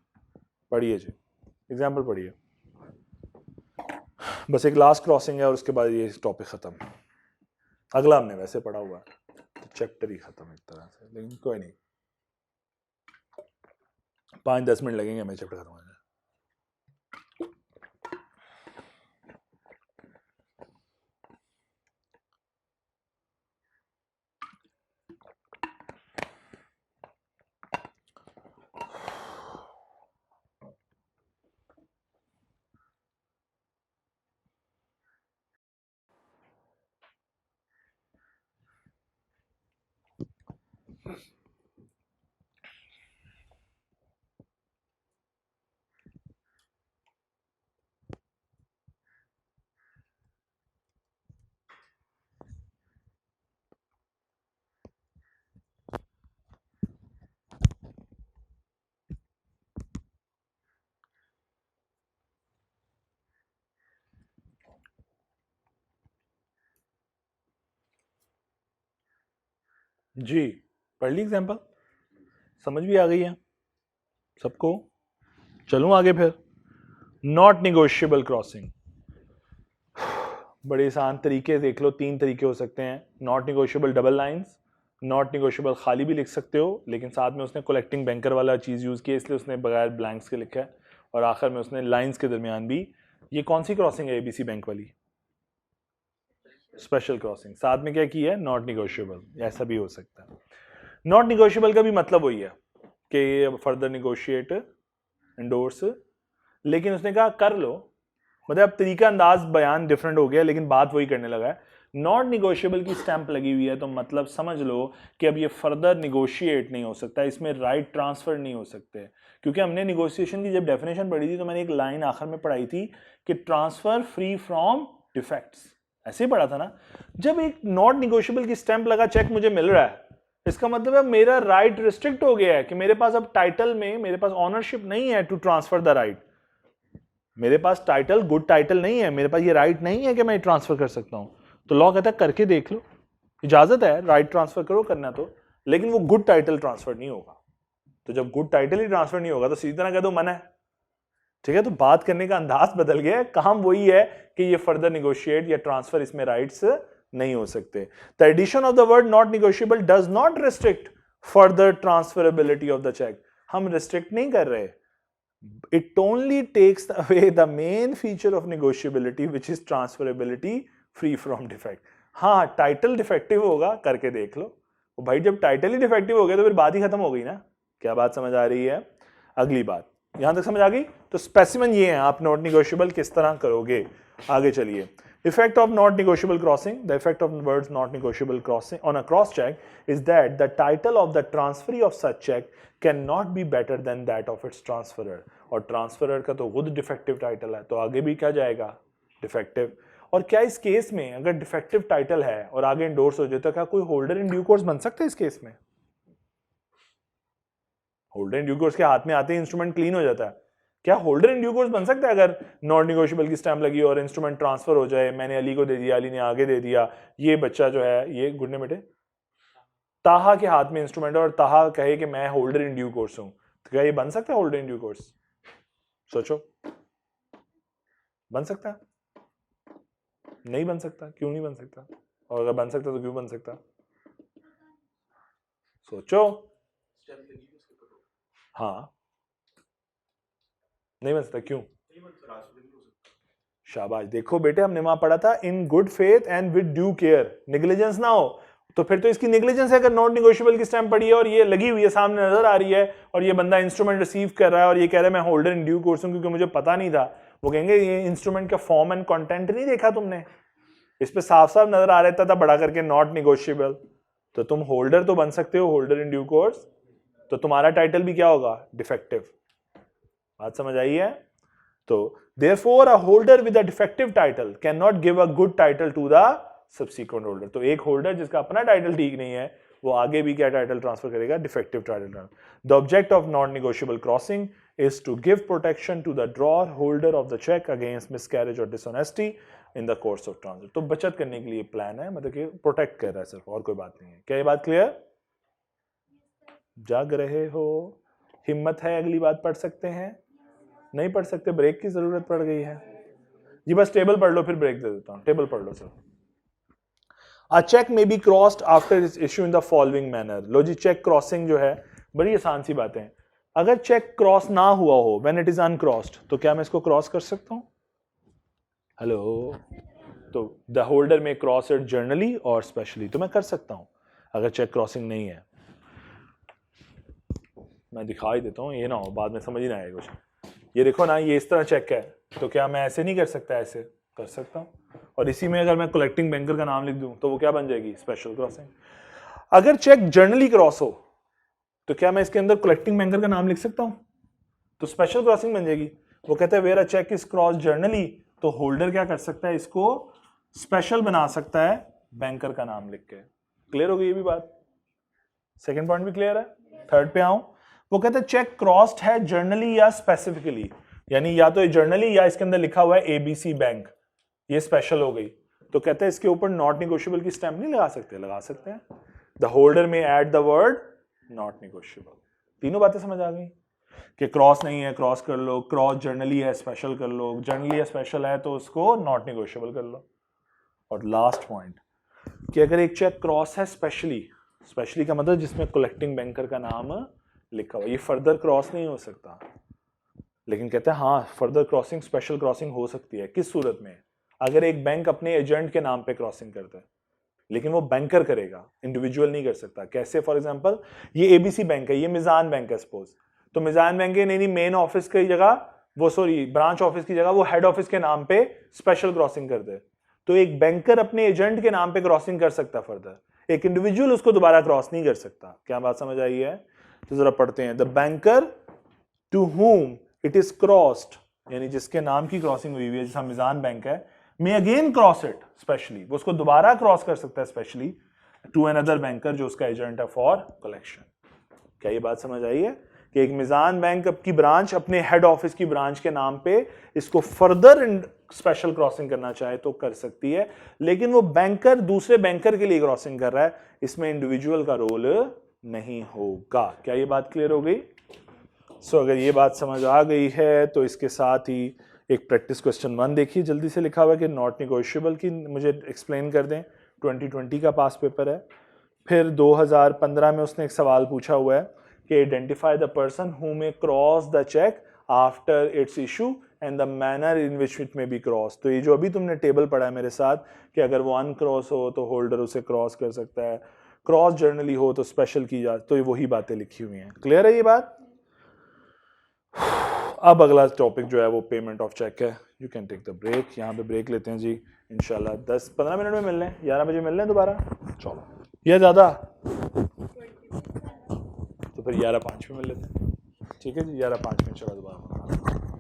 पढ़िए जी, एग्जाम्पल पढ़िए। बस एक लास्ट क्रॉसिंग है और उसके बाद ये टॉपिक खत्म। अगला हमने वैसे पढ़ा हुआ है, तो चैप्टर ही खत्म एक तरह से, लेकिन कोई नहीं, 5-10 मिनट लगेंगे हमें चैप्टर खत्म होने। जी पढ़ ली एग्जाम्पल, समझ भी आ गई है सबको? चलूं आगे फिर। नॉट निगोशिएबल क्रॉसिंग, बड़े आसान तरीके देख लो, 3 तरीके हो सकते हैं। Not negotiable double lines, not negotiable खाली भी लिख सकते हो, लेकिन साथ में उसने कलेक्टिंग बैंकर वाला चीज़ यूज़ की है, इसलिए उसने बगैर ब्लैंक्स के लिखा है, और आखिर में उसने लाइंस के दरमियान भी। ये कौन सी क्रॉसिंग है एबीसी बैंक वाली? Special crossing. साथ में क्या की है? Not negotiable. ऐसा भी हो सकता है। नॉट निगोशिएबल का भी मतलब वही है कि फर्दर निगोशिएट, एंडोर्स, लेकिन उसने कहा कर लो, मतलब अब तरीका अंदाज बयान डिफरेंट हो गया, लेकिन बात वही करने लगा है। नॉट निगोशिएबल की स्टैंप लगी हुई है, तो मतलब समझ लो कि अब ये फर्दर निगोशिएट नहीं हो सकता, इसमें राइट ट्रांसफर नहीं हो सकते। क्योंकि हमने निगोशिएशन की जब डेफिनेशन पढ़ी थी, तो मैंने एक लाइन आखिर में पढ़ाई थी कि ट्रांसफर फ्री फ्रॉम डिफेक्ट्स, ऐसे ही पढ़ा था ना। जब एक नॉट निगोशिएबल की स्टैंप लगा चेक मुझे मिल रहा है, इसका मतलब है मेरा राइट रिस्ट्रिक्ट हो गया है, कि मेरे पास अब टाइटल में मेरे पास ऑनरशिप नहीं है टू ट्रांसफर द राइट। मेरे पास टाइटल, गुड टाइटल नहीं है, मेरे पास ये राइट नहीं है कि मैं ट्रांसफर कर सकता हूं। तो लॉ कहता है करके देख लो, इजाजत है राइट ट्रांसफर करो करना तो, लेकिन वो गुड टाइटल ट्रांसफर नहीं होगा। तो जब गुड टाइटल ही ट्रांसफर नहीं होगा तो सीधी तरह कह दो मना है। ठीक है, तो बात करने का अंदाज बदल गया है, काम वही है कि ये फर्दर निगोशिएट या ट्रांसफर, इसमें राइट्स नहीं हो सकते। The addition of the word not negotiable does not restrict further transferability of the cheque. हम रिस्ट्रिक्ट नहीं कर रहे, it only takes away the main feature of negotiability, which is transferability free from defect. हाँ, title defective होगा, करके देख लो। तो भाई जब टाइटल ही डिफेक्टिव हो गया तो फिर बात ही खत्म हो गई ना। क्या बात समझ आ रही है? अगली बात यहां तक समझ आ गई? तो स्पेसिफिन ये है, आप नॉट निगोशिएबल किस तरह करोगे। आगे चलिए। Effect of not negotiable crossing. The effect of words not negotiable crossing on a cross check is that the title of the transferee of such check cannot be better than that of its transferor. और transferor का तो खुद defective title है, तो आगे भी क्या जाएगा? Defective. और क्या इस केस में अगर defective title है और आगे endorse हो जाए, तो क्या कोई holder in due course बन सकता है इस केस में? होल्डर इन ड्यू कोर्स के हाथ में आते ही इंस्ट्रूमेंट क्लीन हो जाता है। क्या होल्डर इन ड्यू कोर्स बन सकता है अगर नॉट निगोशिएबल की स्टैंप लगी और इंस्ट्रूमेंट ट्रांसफर हो जाए? मैंने अली को दे दिया, अली ने आगे दे दिया, ये बच्चा जो है ये गुडने बेटे ताहा के हाथ में इंस्ट्रूमेंट, और ताहा कहे कि मैं होल्डर इन ड्यू कोर्स हूं, तो क्या ये बन सकता है होल्डर इन ड्यू कोर्स? सोचो, बन सकता है? नहीं बन सकता। क्यों नहीं बन सकता? और अगर बन सकता तो क्यों बन सकता? सोचो। हाँ, नहीं बन सकता, क्यों? शाबाश। देखो बेटे, हमने वहां पढ़ा था in good faith and with due care, negligence ना हो। तो फिर तो इसकी नेग्लिजेंस है अगर नॉट निगोशिएबल की स्टैंप पड़ी है और ये लगी हुई है, सामने नजर आ रही है, और ये बंदा इंस्ट्रूमेंट रिसीव कर रहा है और ये कह रहा है मैं होल्डर इन ड्यू कोर्स हूं क्योंकि मुझे पता नहीं था। वो कहेंगे ये इंस्ट्रूमेंट का फॉर्म एंड कंटेंट नहीं देखा तुमने, इस पे साफ साफ नजर आ रहा था बड़ा करके नॉट निगोशिएबल। तो तुम होल्डर तो बन सकते हो, होल्डर इन ड्यू कोर्स, तो तुम्हारा टाइटल भी क्या होगा? डिफेक्टिव। बात समझ आई है? तो therefore a holder with a defective title cannot give a good title to the subsequent holder. तो एक होल्डर जिसका अपना टाइटल ठीक नहीं है, वो आगे भी क्या टाइटल ट्रांसफर करेगा? Defective title. The object of non-negotiable crossing is to give protection to the drawer holder of the check against miscarriage or dishonesty in the course of transit. तो बचत करने के लिए प्लान है, मतलब कि प्रोटेक्ट कर रहा है सिर्फ, और कोई बात नहीं है। क्या ये बात क्लियर? जाग रहे हो? हिम्मत है? अगली बात पढ़ सकते हैं? नहीं पढ़ सकते, ब्रेक की जरूरत पड़ गई है जी। बस टेबल पढ़ लो, फिर ब्रेक दे देता हूं। टेबल पढ़ लो sir. A check may be crossed after its issue in the following manner। लो जी, चेक क्रॉसिंग जो है बड़ी आसान सी बातें हैं। अगर चेक क्रॉस ना हुआ हो, when it is uncrossed, तो क्या मैं इसको क्रॉस कर सकता हूं? हेलो, तो द होल्डर में क्रॉस इट जर्नली और स्पेशली, तो मैं कर सकता हूं अगर चेक क्रॉसिंग नहीं है। मैं दिखा ही देता हूं, ये ना हो बाद में समझ ही ना आएगा कुछ। ये देखो ना, ये इस तरह चेक है, तो क्या मैं ऐसे नहीं कर सकता? ऐसे कर सकता हूं। और इसी में अगर मैं कलेक्टिंग बैंकर का नाम लिख दूं तो वो क्या बन जाएगी? Special crossing. अगर चेक जर्नली क्रॉस हो तो क्या मैं इसके अंदर कलेक्टिंग बैंकर का नाम लिख सकता हूं? तो स्पेशल क्रॉसिंग बन जाएगी। वो कहते हैं where a cheque is cross generally, तो होल्डर क्या कर सकता है? इसको स्पेशल बना सकता है बैंकर का नाम लिख के। क्लियर हो गई ये भी बात? सेकेंड पॉइंट भी क्लियर है। थर्ड पे आऊं, वो कहते हैं चेक क्रॉस्ड है जर्नली या स्पेसिफिकली, यानी या तो जर्नली या इसके अंदर लिखा हुआ है एबीसी बैंक, ये स्पेशल हो गई। तो कहते हैं इसके ऊपर नॉट नेगोशिएबल की स्टैंप नहीं लगा सकते? लगा सकते हैं। द होल्डर में add the word not negotiable. तीनों बातें समझ आ गई कि क्रॉस नहीं है क्रॉस कर लो, क्रॉस जर्नली है स्पेशल कर लो, जर्नली या स्पेशल है तो उसको नॉट नेगोशिएबल कर लो। और लास्ट पॉइंट कि अगर एक चेक क्रॉस है स्पेशली, स्पेशली का मतलब जिसमें कलेक्टिंग बैंकर का नाम लिखा हुआ, ये फर्दर क्रॉस नहीं हो सकता। लेकिन कहते हैं हाँ, फर्दर क्रॉसिंग स्पेशल क्रॉसिंग हो सकती है। किस सूरत में? अगर एक बैंक अपने एजेंट के नाम पे क्रॉसिंग करता है, लेकिन वो बैंकर करेगा, इंडिविजुअल नहीं कर सकता। कैसे? फॉर एग्जांपल ये एबीसी बैंक है, ये मिजान बैंक है सपोज, तो मिजान बैंक के नहीं मेन ऑफिस की जगह वो, सॉरी ब्रांच ऑफिस की जगह वो हेड ऑफिस के नाम पे स्पेशल क्रॉसिंग कर दे, तो एक बैंकर अपने एजेंट के नाम पे क्रॉसिंग कर सकता है फर्दर, एक इंडिविजुअल उसको दोबारा क्रॉस नहीं कर सकता। क्या बात समझ आई है? तो जरा पढ़ते हैं। The banker to whom it is crossed, यानी जिसके नाम की क्रॉसिंग हुई है, जैसा मिजान बैंक है, may again cross it specially, वो उसको दोबारा क्रॉस कर सकता है स्पेशली टू अनदर बैंकर जो उसका एजेंट है फॉर कलेक्शन। क्या ये बात समझ आई है कि एक मिजान बैंक की ब्रांच अपने हेड ऑफिस की ब्रांच के नाम पे इसको फर्दर स्पेशल क्रॉसिंग करना चाहे तो कर सकती है, लेकिन वो बैंकर दूसरे बैंकर के लिए क्रॉसिंग कर रहा है, इसमें इंडिविजुअल का रोल नहीं होगा। क्या ये बात क्लियर हो गई? सो अगर ये बात समझ आ गई है तो इसके साथ ही एक प्रैक्टिस क्वेश्चन 1 देखिए, जल्दी से लिखा हुआ है कि नॉट नेगोशिएबल की मुझे एक्सप्लेन कर दें। 2020 का पास पेपर है। फिर 2015 में उसने एक सवाल पूछा हुआ है कि identify the person who may cross the cheque after its issue and the manner in which it may be cross. तो ये जो अभी तुमने टेबल पढ़ा है मेरे साथ कि अगर वो अनक्रॉस हो तो होल्डर उसे क्रॉस कर सकता है, क्रॉस जर्नली हो तो स्पेशल की जा, तो वही बातें लिखी हुई हैं। क्लियर है ये बात? अब अगला टॉपिक जो है वो पेमेंट ऑफ चेक है। You can take the break. यहाँ पे ब्रेक लेते हैं जी, इंशाल्लाह 10-15 मिनट में मिल लें, 11 बजे मिल लें दोबारा। चलो, या ज़्यादा तो फिर 11:05 में मिल लेते हैं। ठीक है जी, 11:05 में चलो दोबारा।